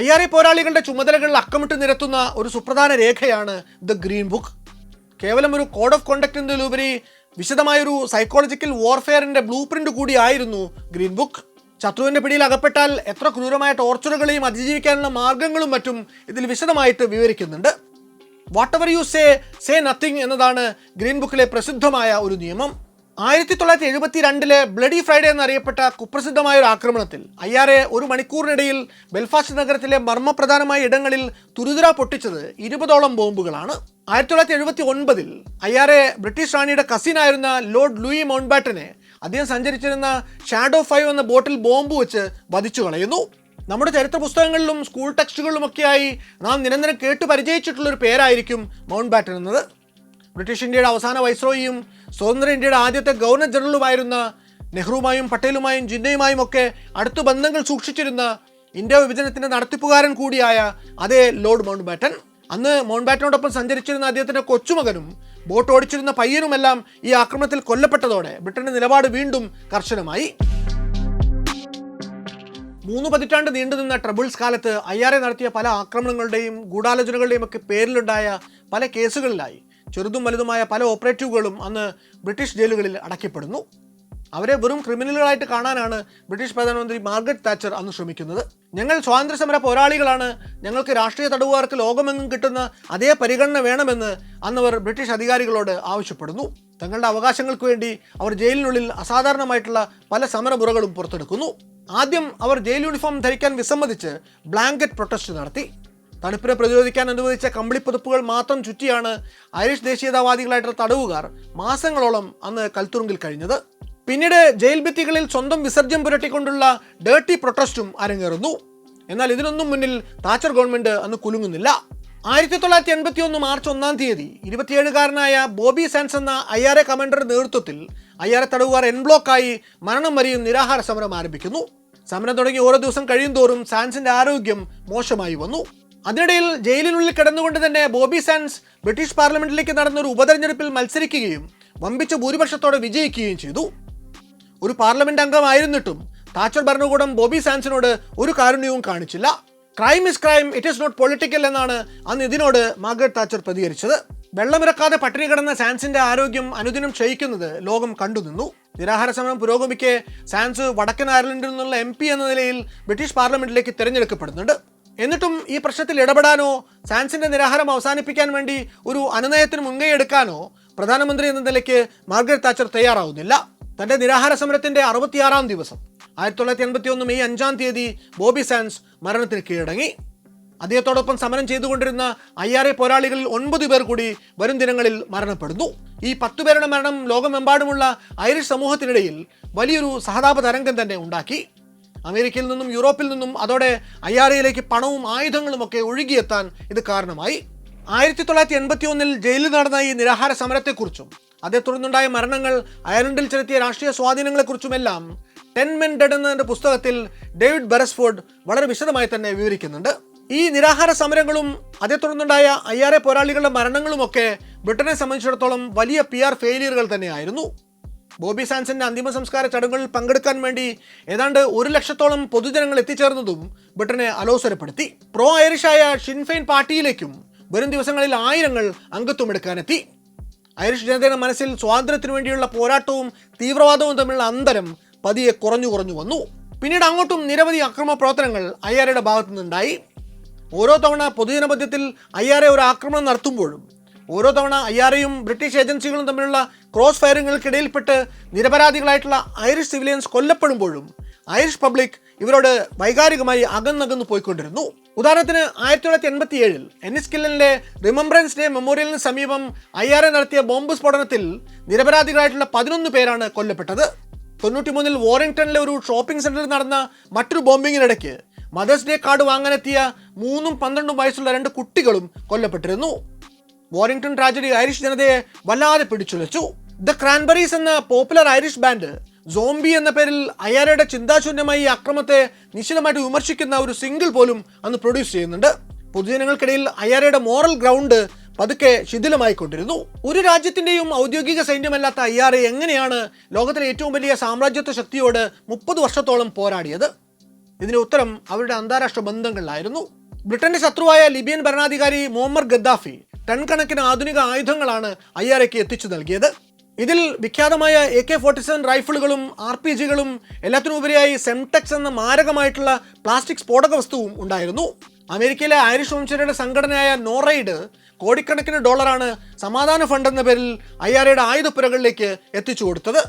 IRA പോരാളികളുടെ ചുമതലകളിൽ അക്കമിട്ട് നിരത്തുന്ന ഒരു സുപ്രധാന രേഖയാണ് ദ ഗ്രീൻ ബുക്ക്. കേവലം ഒരു കോഡ് ഓഫ് കോണ്ടക്ട് എന്നതിലുപരി വിശദമായൊരു സൈക്കോളജിക്കൽ വാർഫെയറിന്റെ ബ്ലൂ പ്രിന്റ് കൂടിയായിരുന്നു ഗ്രീൻ ബുക്ക്. ശത്രുവിന്റെ പിടിയിൽ അകപ്പെട്ടാൽ എത്ര ക്രൂരമായ ടോർച്ചറുകളെയും അതിജീവിക്കാനുള്ള മാർഗങ്ങളും മറ്റും ഇതിൽ വിശദമായിട്ട് വിവരിക്കുന്നുണ്ട്. Whatever you say nothing എന്നതാണ് ഗ്രീൻ ബുക്കിലെ പ്രസിദ്ധമായ ഒരു നിയമം. 1972 ബ്ലഡി ഫ്രൈഡേ എന്നറിയപ്പെട്ട കുപ്രസിദ്ധമായ ഒരു ആക്രമണത്തിൽ IRA ഒരു മണിക്കൂറിനിടയിൽ ബെൽഫാസ്റ്റ് നഗരത്തിലെ മർമ്മപ്രധാനമായ ഇടങ്ങളിൽ തുരുതുര പൊട്ടിച്ചത് 20ഓളം ബോംബുകളാണ്. 1979 IRA ബ്രിട്ടീഷ് റാണിയുടെ കസിനായിരുന്ന ലോർഡ് ലൂയി മൗണ്ട്ബാറ്റനെ അദ്ദേഹം സഞ്ചരിച്ചിരുന്ന ഷാഡോ 5 എന്ന ബോട്ടിൽ ബോംബ് വെച്ച് വധിച്ചു കളയുന്നു. നമ്മുടെ ചരിത്ര പുസ്തകങ്ങളിലും സ്കൂൾ ടെക്സ്റ്റുകളിലുമൊക്കെയായി നാം നിരന്തരം കേട്ട് പരിചയിച്ചിട്ടുള്ളൊരു പേരായിരിക്കും മൗണ്ട്ബാറ്റൻ എന്നത്. ബ്രിട്ടീഷ് ഇന്ത്യയുടെ അവസാന വൈസ്രോയിയും സ്വതന്ത്ര ഇന്ത്യയുടെ ആദ്യത്തെ ഗവർണർ ജനറലുമായിരുന്ന നെഹ്റുവുമായും പട്ടേലുമായും ജിന്നയുമായും ഒക്കെ അടുത്ത ബന്ധങ്ങൾ സൂക്ഷിച്ചിരുന്ന ഇന്ത്യ വിഭജനത്തിൻ്റെ നടത്തിപ്പുകാരൻ കൂടിയായ അതേ ലോർഡ് മൗണ്ട്ബാറ്റൻ. അന്ന് മൗണ്ട്ബാറ്റനോടൊപ്പം സഞ്ചരിച്ചിരുന്ന അദ്ദേഹത്തിൻ്റെ കൊച്ചുമകനും ബോട്ട് ഓടിച്ചിരുന്ന പയ്യനുമെല്ലാം ഈ ആക്രമണത്തിൽ കൊല്ലപ്പെട്ടതോടെ ബ്രിട്ടന്റെ നിലപാട് വീണ്ടും കർശനമായി. 3 പതിറ്റാണ്ട് നീണ്ടുനിന്ന ട്രബിൾസ് കാലത്ത് IRA നടത്തിയ പല ആക്രമണങ്ങളുടെയും ഗൂഢാലോചനകളുടെയും ഒക്കെ പേരിലുണ്ടായ പല കേസുകളിലായി ചെറുതും വലുതുമായ പല ഓപ്പറേറ്റീവുകളും അന്ന് ബ്രിട്ടീഷ് ജയിലുകളിൽ അടയ്ക്കപ്പെടുന്നു. അവരെ വെറും ക്രിമിനലുകളായിട്ട് കാണാനാണ് ബ്രിട്ടീഷ് പ്രധാനമന്ത്രി മാർഗരറ്റ് താച്ചർ അന്ന് ശ്രമിക്കുന്നത്. ഞങ്ങൾ സ്വാതന്ത്ര്യസമര പോരാളികളാണ്, ഞങ്ങൾക്ക് രാഷ്ട്രീയ തടവുകാർക്ക് ലോകമെങ്ങും കിട്ടുന്ന അതേ പരിഗണന വേണമെന്ന് അന്നവർ ബ്രിട്ടീഷ് അധികാരികളോട് ആവശ്യപ്പെടുന്നു. തങ്ങളുടെ അവകാശങ്ങൾക്ക് വേണ്ടി അവർ ജയിലിനുള്ളിൽ അസാധാരണമായിട്ടുള്ള പല സമരമുറകളും പുറത്തെടുക്കുന്നു. ആദ്യം അവർ ജയിൽ യൂണിഫോം ധരിക്കാൻ വിസമ്മതിച്ച് ബ്ലാങ്കറ്റ് പ്രൊട്ടസ്റ്റ് നടത്തി. തണുപ്പിനെ പ്രതിരോധിക്കാൻ അനുവദിച്ച കമ്പിളിപ്പുതപ്പുകൾ മാത്രം ചുറ്റിയാണ് ഐറിഷ് ദേശീയതാവാദികളായിട്ടുള്ള തടവുകാർ മാസങ്ങളോളം അന്ന് കൽത്തുറുങ്കിൽ കഴിഞ്ഞത്. പിന്നീട് ജയിൽ ഭിത്തികളിൽ സ്വന്തം വിസർജ്യം പുരട്ടിക്കൊണ്ടുള്ള ഡേർട്ടി പ്രൊട്ടസ്റ്റും അരങ്ങേറുന്നു. എന്നാൽ ഇതിനൊന്നും മുന്നിൽ താച്ചർ ഗവൺമെന്റ് അന്ന് കുലുങ്ങുന്നില്ല. 1981 മാർച്ച് 1 27കാരനായ ബോബി സാൻസ് എന്ന IRA കമാൻഡറുടെ നേതൃത്വത്തിൽ IRA തടവുകാർ എൻ ബ്ലോക്കായി മരണം വരെയും നിരാഹാര സമരം ആരംഭിക്കുന്നു. സമരം തുടങ്ങി ഓരോ ദിവസം കഴിയും തോറും സാൻസിന്റെ ആരോഗ്യം മോശമായി വന്നു. അതിനിടയിൽ ജയിലിനുള്ളിൽ കിടന്നുകൊണ്ട് തന്നെ ബോബി സാൻസ് ബ്രിട്ടീഷ് പാർലമെന്റിലേക്ക് നടന്നൊരു ഉപതെരഞ്ഞെടുപ്പിൽ മത്സരിക്കുകയും വമ്പിച്ച ഭൂരിപക്ഷത്തോടെ വിജയിക്കുകയും ചെയ്തു. ഒരു പാർലമെന്റ് അംഗമായിരുന്നിട്ടും താച്ചർ ഭരണകൂടം ബോബി സാൻസിനോട് ഒരു കാരുണ്യവും കാണിച്ചില്ല. Crime is crime, it is not political എന്നാണ് അന്ന് ഇതിനോട് മാർഗരറ്റ് താച്ചർ പ്രതികരിച്ചത്. വെള്ളമിറക്കാതെ പട്ടിണി കിടന്ന സാൻസിന്റെ ആരോഗ്യം അനുദിനം ക്ഷയിക്കുന്നത് ലോകം കണ്ടുനിന്നു. നിരാഹാര സമരം പുരോഗമിക്കെ സാൻസ് വടക്കൻ അയർലൻഡിൽ നിന്നുള്ള MP എന്ന നിലയിൽ ബ്രിട്ടീഷ് പാർലമെന്റിലേക്ക് തിരഞ്ഞെടുക്കപ്പെടുന്നുണ്ട്. എന്നിട്ടും ഈ പ്രശ്നത്തിൽ ഇടപെടാനോ സാൻസിന്റെ നിരാഹാരം അവസാനിപ്പിക്കാൻ വേണ്ടി ഒരു അനുനയത്തിന് മുൻകൈയെടുക്കാനോ പ്രധാനമന്ത്രി എന്ന നിലയ്ക്ക് മാർഗരറ്റ് താച്ചർ തയ്യാറാവുന്നില്ല. തന്റെ നിരാഹാര സമരത്തിന്റെ 66-ാം ദിവസം 1981 മെയ് 5 ബോബി സാൻസ് മരണത്തിന് കീഴടങ്ങി. അദ്ദേഹത്തോടൊപ്പം സമരം ചെയ്തുകൊണ്ടിരുന്ന IRA പോരാളികളിൽ 9 പേർ കൂടി വരും ദിനങ്ങളിൽ മരണപ്പെടുന്നു. ഈ 10 പേരുടെ മരണം ലോകമെമ്പാടുമുള്ള ഐറിഷ് സമൂഹത്തിനിടയിൽ വലിയൊരു സഹതാപ തരംഗം തന്നെ ഉണ്ടാക്കി. അമേരിക്കയിൽ നിന്നും യൂറോപ്പിൽ നിന്നും അതോടെ IRAയിലേക്ക് പണവും ആയുധങ്ങളും ഒക്കെ ഒഴുകിയെത്താൻ ഇത് കാരണമായി. 1981 ജയിലിൽ നടന്ന ഈ നിരാഹാര സമരത്തെക്കുറിച്ചും അതേ തുടർന്നുണ്ടായ മരണങ്ങൾ അയർലൻഡിൽ ചെലുത്തിയ രാഷ്ട്രീയ സ്വാധീനങ്ങളെക്കുറിച്ചുമെല്ലാം 10 Men Dead എന്നതിൻ്റെ പുസ്തകത്തിൽ ഡേവിഡ് ബെറസ്ഫോർഡ് വളരെ വിശദമായി തന്നെ വിവരിക്കുന്നുണ്ട്. ഈ നിരാഹാര സമരങ്ങളും അതേ തുടർന്നുണ്ടായ IRA പോരാളികളുടെ മരണങ്ങളുമൊക്കെ ബ്രിട്ടനെ സംബന്ധിച്ചിടത്തോളം വലിയ PR ഫെയിലിയറുകൾ തന്നെയായിരുന്നു. ബോബി സാൻസിന്റെ അന്തിമ സംസ്കാര ചടങ്ങുകളിൽ പങ്കെടുക്കാൻ വേണ്ടി ഏതാണ്ട് 1 ലക്ഷത്തോളം പൊതുജനങ്ങൾ എത്തിച്ചേർന്നതും ബ്രിട്ടനെ അലോസരപ്പെടുത്തി. പ്രോ ഐറിഷായ ഷിൻഫെയിൻ പാർട്ടിയിലേക്കും വരും ദിവസങ്ങളിൽ ആയിരങ്ങൾ അംഗത്വമെടുക്കാനെത്തി. ഐറിഷ് ജനതയുടെ മനസ്സിൽ സ്വാതന്ത്ര്യത്തിനു വേണ്ടിയുള്ള പോരാട്ടവും തീവ്രവാദവും തമ്മിലുള്ള അന്തരം പതിയെ കുറഞ്ഞു വന്നു. പിന്നീട് അങ്ങോട്ടും നിരവധി അക്രമ പ്രവർത്തനങ്ങൾ IRAയുടെ ഭാഗത്തു നിന്നുണ്ടായി. ഓരോ തവണ പൊതുജനമധ്യത്തിൽ IRA ഒരു ആക്രമണം നടത്തുമ്പോഴും ഓരോ തവണ IRAയും ബ്രിട്ടീഷ് ഏജൻസികളും തമ്മിലുള്ള ക്രോസ് ഫയറിങ്ങൾക്കിടയിൽപ്പെട്ട് നിരപരാധികളായിട്ടുള്ള ഐറിഷ് സിവിലിയൻസ് കൊല്ലപ്പെടുമ്പോഴും ഐറിഷ് പബ്ലിക് ഇവരോട് വൈകാരികമായി അകന്നകന്നു പോയിക്കൊണ്ടിരുന്നു. ഉദാഹരണത്തിന് 1987 എനിസ്കില്ലനിലെ റിമംബ്രൻസ് ഡേ മെമ്മോറിയലിന് സമീപം IRA നടത്തിയ ബോംബ് സ്ഫോടനത്തിൽ നിരപരാധികളായിട്ടുള്ള 11 പേരാണ് കൊല്ലപ്പെട്ടത്. 93 വാറിംഗ്ടണിലെ ഒരു ഷോപ്പിംഗ് സെന്ററിൽ നടന്ന മറ്റൊരു ബോംബിങ്ങിനിടയ്ക്ക് മദേഴ്സ് ഡേ കാർഡ് വാങ്ങാനെത്തിയ 3ഉം 12ഉം വയസ്സുള്ള 2 കുട്ടികളും കൊല്ലപ്പെട്ടിരുന്നു. വാറിംഗ്ടൺ ട്രാജഡി ഐറിഷ് ജനതയെ വല്ലാതെ പിടിച്ചുലച്ചു. ദ ക്രാൻബറീസ് എന്ന പോപ്പുലർ ഐറിഷ് ബാൻഡ് സോംബി എന്ന പേരിൽ IRAയുടെ ചിന്താശൂന്യമായി ഈ അക്രമത്തെ നിശ്ചിതമായിട്ട് വിമർശിക്കുന്ന ഒരു സിംഗിൾ പോലും അന്ന് പ്രൊഡ്യൂസ് ചെയ്യുന്നുണ്ട്. പൊതുജനങ്ങൾക്കിടയിൽ IRAയുടെ മോറൽ ഗ്രൗണ്ട് പതുക്കെ ശിഥിലമായിക്കൊണ്ടിരുന്നു. ഒരു രാജ്യത്തിൻ്റെയും ഔദ്യോഗിക സൈന്യമല്ലാത്ത IRA എങ്ങനെയാണ് ലോകത്തിലെ ഏറ്റവും വലിയ സാമ്രാജ്യത്വ ശക്തിയോട് 30 വർഷത്തോളം പോരാടിയത്? ഇതിന് ഉത്തരം അവരുടെ അന്താരാഷ്ട്ര ബന്ധങ്ങളിലായിരുന്നു. ബ്രിട്ടന്റെ ശത്രുവായ ലിബിയൻ ഭരണാധികാരി മുഅമ്മർ ഗദ്ദാഫി ടൺ കണക്കിന് ആധുനിക ആയുധങ്ങളാണ് IRAക്ക് എത്തിച്ചു നൽകിയത്. ഇതിൽ വിഖ്യാതമായ AK-47 റൈഫിളുകളും RPG-കളും എല്ലാത്തിനുപരിയായി സെംടെക്സ് എന്ന മാരകമായിട്ടുള്ള പ്ലാസ്റ്റിക് സ്ഫോടക വസ്തുവും ഉണ്ടായിരുന്നു. അമേരിക്കയിലെ ഐറിഷ് വംശജരുടെ സംഘടനയായ നോറൈഡ് കോടിക്കണക്കിന് ഡോളറാണ് സമാധാന ഫണ്ട് എന്ന പേരിൽ IRAയുടെ ആയുധപ്പുരകളിലേക്ക് എത്തിച്ചു കൊടുത്തത്.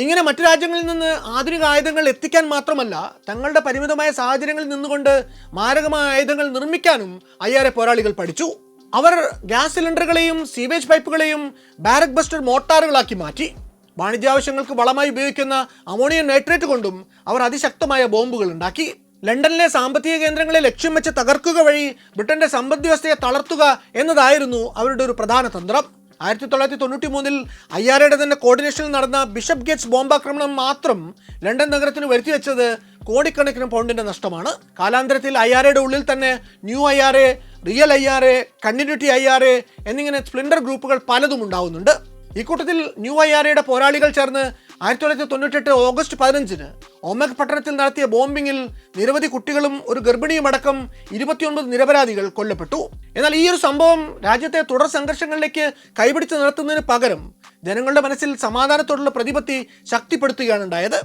ഇങ്ങനെ മറ്റു രാജ്യങ്ങളിൽ നിന്ന് ആധുനിക ആയുധങ്ങൾ എത്തിക്കാൻ മാത്രമല്ല, തങ്ങളുടെ പരിമിതമായ സാഹചര്യങ്ങളിൽ നിന്നുകൊണ്ട് മാരകമായ ആയുധങ്ങൾ നിർമ്മിക്കാനും IRA പോരാളികൾ പഠിച്ചു. അവർ ഗ്യാസ് സിലിണ്ടറുകളെയും സീവേജ് പൈപ്പുകളെയും ബാരക് ബസ്റ്റർ മോർട്ടാറുകളാക്കി മാറ്റി. വാണിജ്യാവശ്യങ്ങൾക്ക് വളമായി ഉപയോഗിക്കുന്ന അമോണിയം നൈട്രേറ്റ് കൊണ്ടും അവർ അതിശക്തമായ ബോംബുകൾ ഉണ്ടാക്കി. ലണ്ടനിലെ സാമ്പത്തിക കേന്ദ്രങ്ങളെ ലക്ഷ്യം വെച്ച് തകർക്കുക വഴി ബ്രിട്ടന്റെ സമ്പദ് വ്യവസ്ഥയെ തളർത്തുക എന്നതായിരുന്നു അവരുടെ ഒരു പ്രധാന തന്ത്രം. 1993 IRAയുടെ തന്നെ കോർഡിനേഷനിൽ നടന്ന ബിഷപ്പ് ഗേറ്റ്സ് ബോംബാക്രമണം മാത്രം ലണ്ടൻ നഗരത്തിന് വരുത്തിവെച്ചത് കോടിക്കണക്കിന് പൗണ്ടിന്റെ നഷ്ടമാണ്. കാലാന്തരത്തിൽ IRAയുടെ ഉള്ളിൽ തന്നെ new IRA, real IRA, continuity IRA എന്നിങ്ങനെ സ്പ്ലിൻഡർ ഗ്രൂപ്പുകൾ പലതും ഉണ്ടാവുന്നുണ്ട്. ഇക്കൂട്ടത്തിൽ ന്യൂ IRAയുടെ പോരാളികൾ ചേർന്ന് 1998 ഓഗസ്റ്റ് 15 ഒമഗ് പട്ടണത്തിൽ നടത്തിയ ബോംബിങ്ങിൽ നിരവധി കുട്ടികളും ഒരു ഗർഭിണിയും അടക്കം 29 നിരപരാധികൾ കൊല്ലപ്പെട്ടു. എന്നാൽ ഈ ഒരു സംഭവം രാജ്യത്തെ തുടർ സംഘർഷങ്ങളിലേക്ക് കൈപിടിച്ച് നടത്തുന്നതിന് പകരം ജനങ്ങളുടെ മനസ്സിൽ സമാധാനത്തോടുള്ള പ്രതിപത്തി ശക്തിപ്പെടുത്തുകയാണ് ഉണ്ടായത്.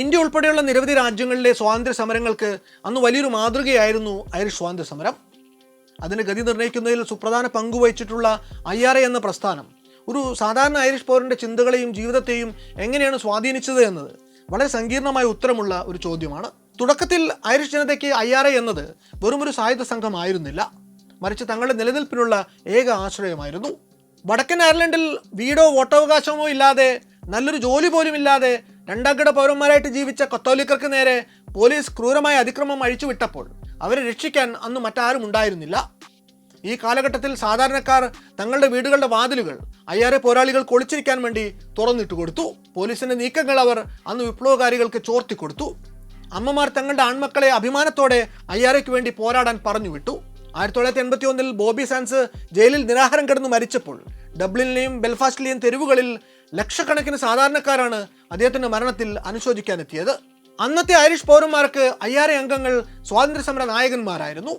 ഇന്ത്യ ഉൾപ്പെടെയുള്ള നിരവധി രാജ്യങ്ങളിലെ സ്വാതന്ത്ര്യ സമരങ്ങൾക്ക് അന്ന് വലിയൊരു മാതൃകയായിരുന്നു ഐറിഷ് സ്വാതന്ത്ര്യ സമരം. അതിന് ഗതി നിർണ്ണയിക്കുന്നതിൽ സുപ്രധാന പങ്കുവഹിച്ചിട്ടുള്ള IRA എന്ന പ്രസ്ഥാനം ഒരു സാധാരണ ഐറിഷ് പൗരന്റെ ചിന്തകളെയും ജീവിതത്തെയും എങ്ങനെയാണ് സ്വാധീനിച്ചത് എന്നത് വളരെ സങ്കീർണമായ ഉത്തരമുള്ള ഒരു ചോദ്യമാണ്. തുടക്കത്തിൽ ഐറിഷ് ജനതയ്ക്ക് IRA എന്നത് വെറുമൊരു സായുധ സംഘമായിരുന്നില്ല, മറിച്ച് തങ്ങളുടെ നിലനിൽപ്പിനുള്ള ഏക ആശ്രയമായിരുന്നു. വടക്കൻ അയർലൻഡിൽ വീടോ വോട്ടവകാശമോ ഇല്ലാതെ, നല്ലൊരു ജോലി പോലും ഇല്ലാതെ രണ്ടാംകിട പൗരന്മാരായിട്ട് ജീവിച്ച കത്തോലിക്കർക്ക് നേരെ പോലീസ് ക്രൂരമായ അതിക്രമം അഴിച്ചുവിട്ടപ്പോൾ അവരെ രക്ഷിക്കാൻ അന്ന് മറ്റാരും ഉണ്ടായിരുന്നില്ല. ഈ കാലഘട്ടത്തിൽ സാധാരണക്കാർ തങ്ങളുടെ വീടുകളുടെ വാതിലുകൾ IRA പോരാളികൾ ഒളിച്ചിരിക്കാൻ വേണ്ടി തുറന്നിട്ട് കൊടുത്തു. പോലീസിന്റെ നീക്കങ്ങൾ അവർ അന്ന് വിപ്ലവകാരികൾക്ക് ചോർത്തിക്കൊടുത്തു. അമ്മമാർ തങ്ങളുടെ ആൺമക്കളെ അഭിമാനത്തോടെ IRAയ്ക്ക് വേണ്ടി പോരാടാൻ പറഞ്ഞു വിട്ടു. 1981 ബോബി സാൻസ് ജയിലിൽ നിരാഹാരം കിടന്ന് മരിച്ചപ്പോൾ ഡബ്ലിനിലെയും ബെൽഫാസ്റ്റിലെയും തെരുവുകളിൽ ലക്ഷക്കണക്കിന് സാധാരണക്കാരാണ് അദ്ദേഹത്തിന്റെ മരണത്തിൽ അനുശോചിക്കാനെത്തിയത്. അന്നത്തെ ഐറിഷ് പൗരന്മാർക്ക് IRA അംഗങ്ങൾ സ്വാതന്ത്ര്യ സമര നായകന്മാരായിരുന്നു.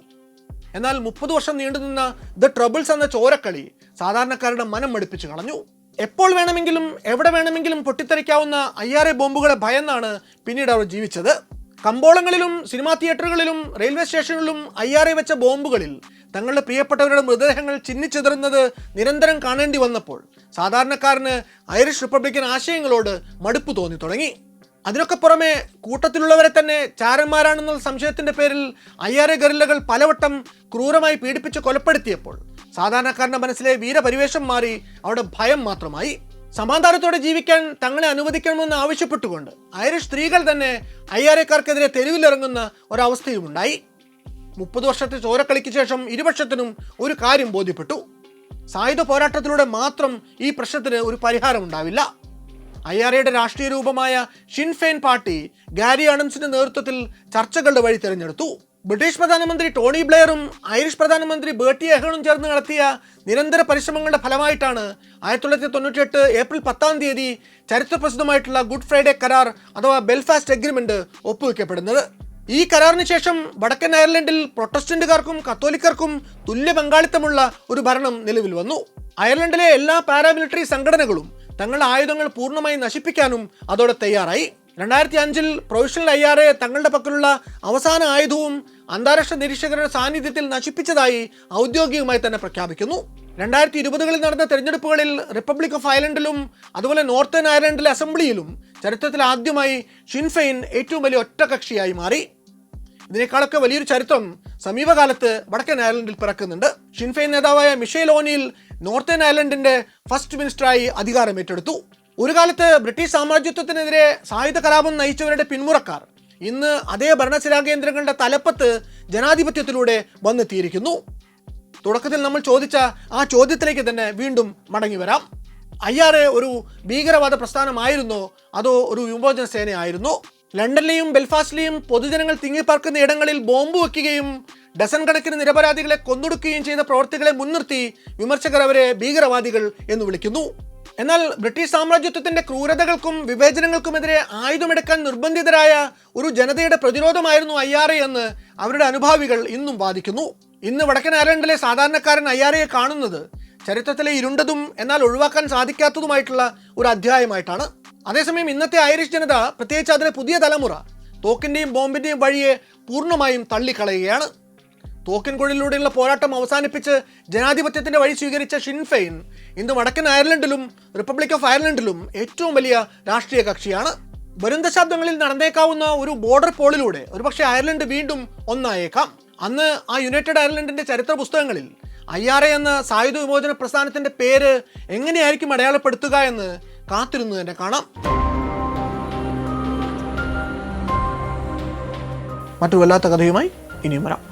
എന്നാൽ 30 വർഷം നീണ്ടുനിന്ന ദ ട്രബിൾസ് എന്ന ചോരക്കളി സാധാരണക്കാരുടെ മനം മടുപ്പിച്ചു കളഞ്ഞു. എപ്പോൾ വേണമെങ്കിലും എവിടെ വേണമെങ്കിലും പൊട്ടിത്തെറിക്കാവുന്ന IRA ബോംബുകളെ ഭയന്നാണ് പിന്നീട് അവർ ജീവിച്ചത്. കമ്പോളങ്ങളിലും സിനിമാ തിയേറ്ററുകളിലും റെയിൽവേ സ്റ്റേഷനുകളിലും IRA വെച്ച ബോംബുകളിൽ തങ്ങളുടെ പ്രിയപ്പെട്ടവരുടെ മൃതദേഹങ്ങൾ ചിന്നിച്ചിതറുന്നത് നിരന്തരം കാണേണ്ടി വന്നപ്പോൾ സാധാരണക്കാരന് ഐറിഷ് റിപ്പബ്ലിക്കൻ ആശയങ്ങളോട് മടുപ്പ് തോന്നി തുടങ്ങി. അതിനൊക്കെ പുറമെ കൂട്ടത്തിലുള്ളവരെ തന്നെ ചാരന്മാരാണെന്നുള്ള സംശയത്തിന്റെ പേരിൽ IRA ഗറില്ലകൾ പലവട്ടം ക്രൂരമായി പീഡിപ്പിച്ച് കൊലപ്പെടുത്തിയപ്പോൾ സാധാരണക്കാരന്റെ മനസ്സിലെ വീരപരിവേഷം മാറി അവിടെ ഭയം മാത്രമായി. സമാധാനത്തോടെ ജീവിക്കാൻ തങ്ങളെ അനുവദിക്കണമെന്ന് ആവശ്യപ്പെട്ടുകൊണ്ട് ഐറിഷ് സ്ത്രീകൾ തന്നെ IRAക്കാർക്കെതിരെ തെരുവിലിറങ്ങുന്ന ഒരവസ്ഥയുമുണ്ടായി. 30 വർഷത്തെ ചോരക്കളിക്ക് ശേഷം ഇരുപക്ഷത്തിനും ഒരു കാര്യം ബോധ്യപ്പെട്ടു: സായുധ പോരാട്ടത്തിലൂടെ മാത്രം ഈ പ്രശ്നത്തിന് ഒരു പരിഹാരം ഉണ്ടാവില്ല. IRAയുടെ രാഷ്ട്രീയ രൂപമായ ഷിൻഫെയിൻ പാർട്ടി ഗാരി ആഡംസിന്റെ നേതൃത്വത്തിൽ ചർച്ചകളുടെ വഴി തിരഞ്ഞെടുത്തു. ബ്രിട്ടീഷ് പ്രധാനമന്ത്രി ടോണി ബ്ലെയറും ഐറിഷ് പ്രധാനമന്ത്രി ബേർട്ടി എഹണും ചേർന്ന് നടത്തിയ നിരന്തര പരിശ്രമങ്ങളുടെ ഫലമായിട്ടാണ് 1998 ഏപ്രിൽ 10 ചരിത്രപ്രസിദ്ധമായിട്ടുള്ള ഗുഡ് ഫ്രൈഡേ കരാർ അഥവാ ബെൽഫാസ്റ്റ് എഗ്രിമെന്റ് ഒപ്പുവെക്കപ്പെടുന്നത്. ഈ കരാറിന് ശേഷം വടക്കൻ അയർലൻഡിൽ പ്രൊട്ടസ്റ്റന്റുകാർക്കും കത്തോലിക്കർക്കും തുല്യ പങ്കാളിത്തമുള്ള ഒരു ഭരണം നിലവിൽ വന്നു. അയർലൻഡിലെ എല്ലാ പാരാമിലിറ്ററി സംഘടനകളും തങ്ങളുടെ ആയുധങ്ങൾ പൂർണ്ണമായി നശിപ്പിക്കാനും അതോടെ തയ്യാറായി. 2005 പ്രൊവിഷണൽ IRA തങ്ങളുടെ പക്കലുള്ള അവസാന ആയുധവും അന്താരാഷ്ട്ര നിരീക്ഷകരുടെ സാന്നിധ്യത്തിൽ നശിപ്പിച്ചതായി ഔദ്യോഗികമായി തന്നെ പ്രഖ്യാപിക്കുന്നു. 2020 നടന്ന തെരഞ്ഞെടുപ്പുകളിൽ റിപ്പബ്ലിക് ഓഫ് അയർലൻഡിലും അതുപോലെ നോർത്തേൺ അയർലൻഡിലെ അസംബ്ലിയിലും ചരിത്രത്തിൽ ആദ്യമായി ഷിൻഫെയിൻ ഏറ്റവും വലിയ ഒറ്റകക്ഷിയായി മാറി. ഇതിനേക്കാളൊക്കെ വലിയൊരു ചരിത്രം സമീപകാലത്ത് വടക്കൻ അയർലൻഡിൽ പിറക്കുന്നുണ്ട്. ഷിൻഫെയിൻ നേതാവായ മിഷേൽ ഓനിൽ നോർത്തേൺ അയർലൻഡിന്റെ ഫസ്റ്റ് മിനിസ്റ്ററായി അധികാരം ഏറ്റെടുത്തു. ഒരു കാലത്ത് ബ്രിട്ടീഷ് സാമ്രാജ്യത്വത്തിനെതിരെ സായുധ കലാപം നയിച്ചവരുടെ പിന്മുറക്കാർ ഇന്ന് അതേ ഭരണസിരാ കേന്ദ്രങ്ങളുടെ തലപ്പത്ത് ജനാധിപത്യത്തിലൂടെ വന്നെത്തിയിരിക്കുന്നു. തുടക്കത്തിൽ നമ്മൾ ചോദിച്ച ആ ചോദ്യത്തിലേക്ക് തന്നെ വീണ്ടും മടങ്ങി വരാം. IRA ഒരു ഭീകരവാദ പ്രസ്ഥാനമായിരുന്നോ അതോ ഒരു വിമോചന സേനയായിരുന്നോ? ലണ്ടനിലെയും ബെൽഫാസ്റ്റിലെയും പൊതുജനങ്ങൾ തിങ്ങിപ്പാർക്കുന്ന ഇടങ്ങളിൽ ബോംബ് വയ്ക്കുകയും ഡസൻ കണക്കിന് നിരപരാധികളെ കൊന്നൊടുക്കുകയും ചെയ്ത പ്രവർത്തികളെ മുൻനിർത്തി വിമർശകർ അവരെ ഭീകരവാദികൾ എന്ന് വിളിക്കുന്നു. എന്നാൽ ബ്രിട്ടീഷ് സാമ്രാജ്യത്വത്തിന്റെ ക്രൂരതകൾക്കും വിവേചനങ്ങൾക്കുമെതിരെ ആയുധമെടുക്കാൻ നിർബന്ധിതരായ ഒരു ജനതയുടെ പ്രതിരോധമായിരുന്നു IRA എന്ന് അവരുടെ അനുഭാവികൾ ഇന്നും വാദിക്കുന്നു. ഇന്ന് വടക്കൻ അയർലൻഡിലെ സാധാരണക്കാരൻ IRAയെ കാണുന്നത് ചരിത്രത്തിലെ ഇരുണ്ടതും എന്നാൽ ഒഴിവാക്കാൻ സാധിക്കാത്തതുമായിട്ടുള്ള ഒരു അധ്യായമായിട്ടാണ്. അതേസമയം ഇന്നത്തെ ഐറിഷ് ജനത, പ്രത്യേകിച്ച് അതിലെ പുതിയ തലമുറ, തോക്കിൻ്റെയും ബോംബിൻ്റെയും വഴിയെ പൂർണ്ണമായും തള്ളിക്കളയുകയാണ്. തോക്കിൻ കുഴലിലൂടെയുള്ള പോരാട്ടം അവസാനിപ്പിച്ച് ജനാധിപത്യത്തിൻ്റെ വഴി സ്വീകരിച്ച ഷിൻഫെയിൻ ഇന്ന് വടക്കൻ അയർലൻഡിലും റിപ്പബ്ലിക് ഓഫ് അയർലൻഡിലും ഏറ്റവും വലിയ രാഷ്ട്രീയ കക്ഷിയാണ്. വരും ദശാബ്ദങ്ങളിൽ നടന്നേക്കാവുന്ന ഒരു ബോർഡർ പോളിലൂടെ ഒരുപക്ഷെ അയർലൻഡ് വീണ്ടും ഒന്നായേക്കാം. അന്ന് ആ യുണൈറ്റഡ് അയർലൻഡിൻ്റെ ചരിത്ര പുസ്തകങ്ങളിൽ IRA എന്ന സായുധ വിമോചന പ്രസ്ഥാനത്തിൻ്റെ പേര് എങ്ങനെയായിരിക്കും അടയാളപ്പെടുത്തുക എന്ന് കാത്തിരുന്നു തന്നെ കാണാം. മറ്റു വല്ലാത്ത കഥയുമായി ഇനിയും വരാം.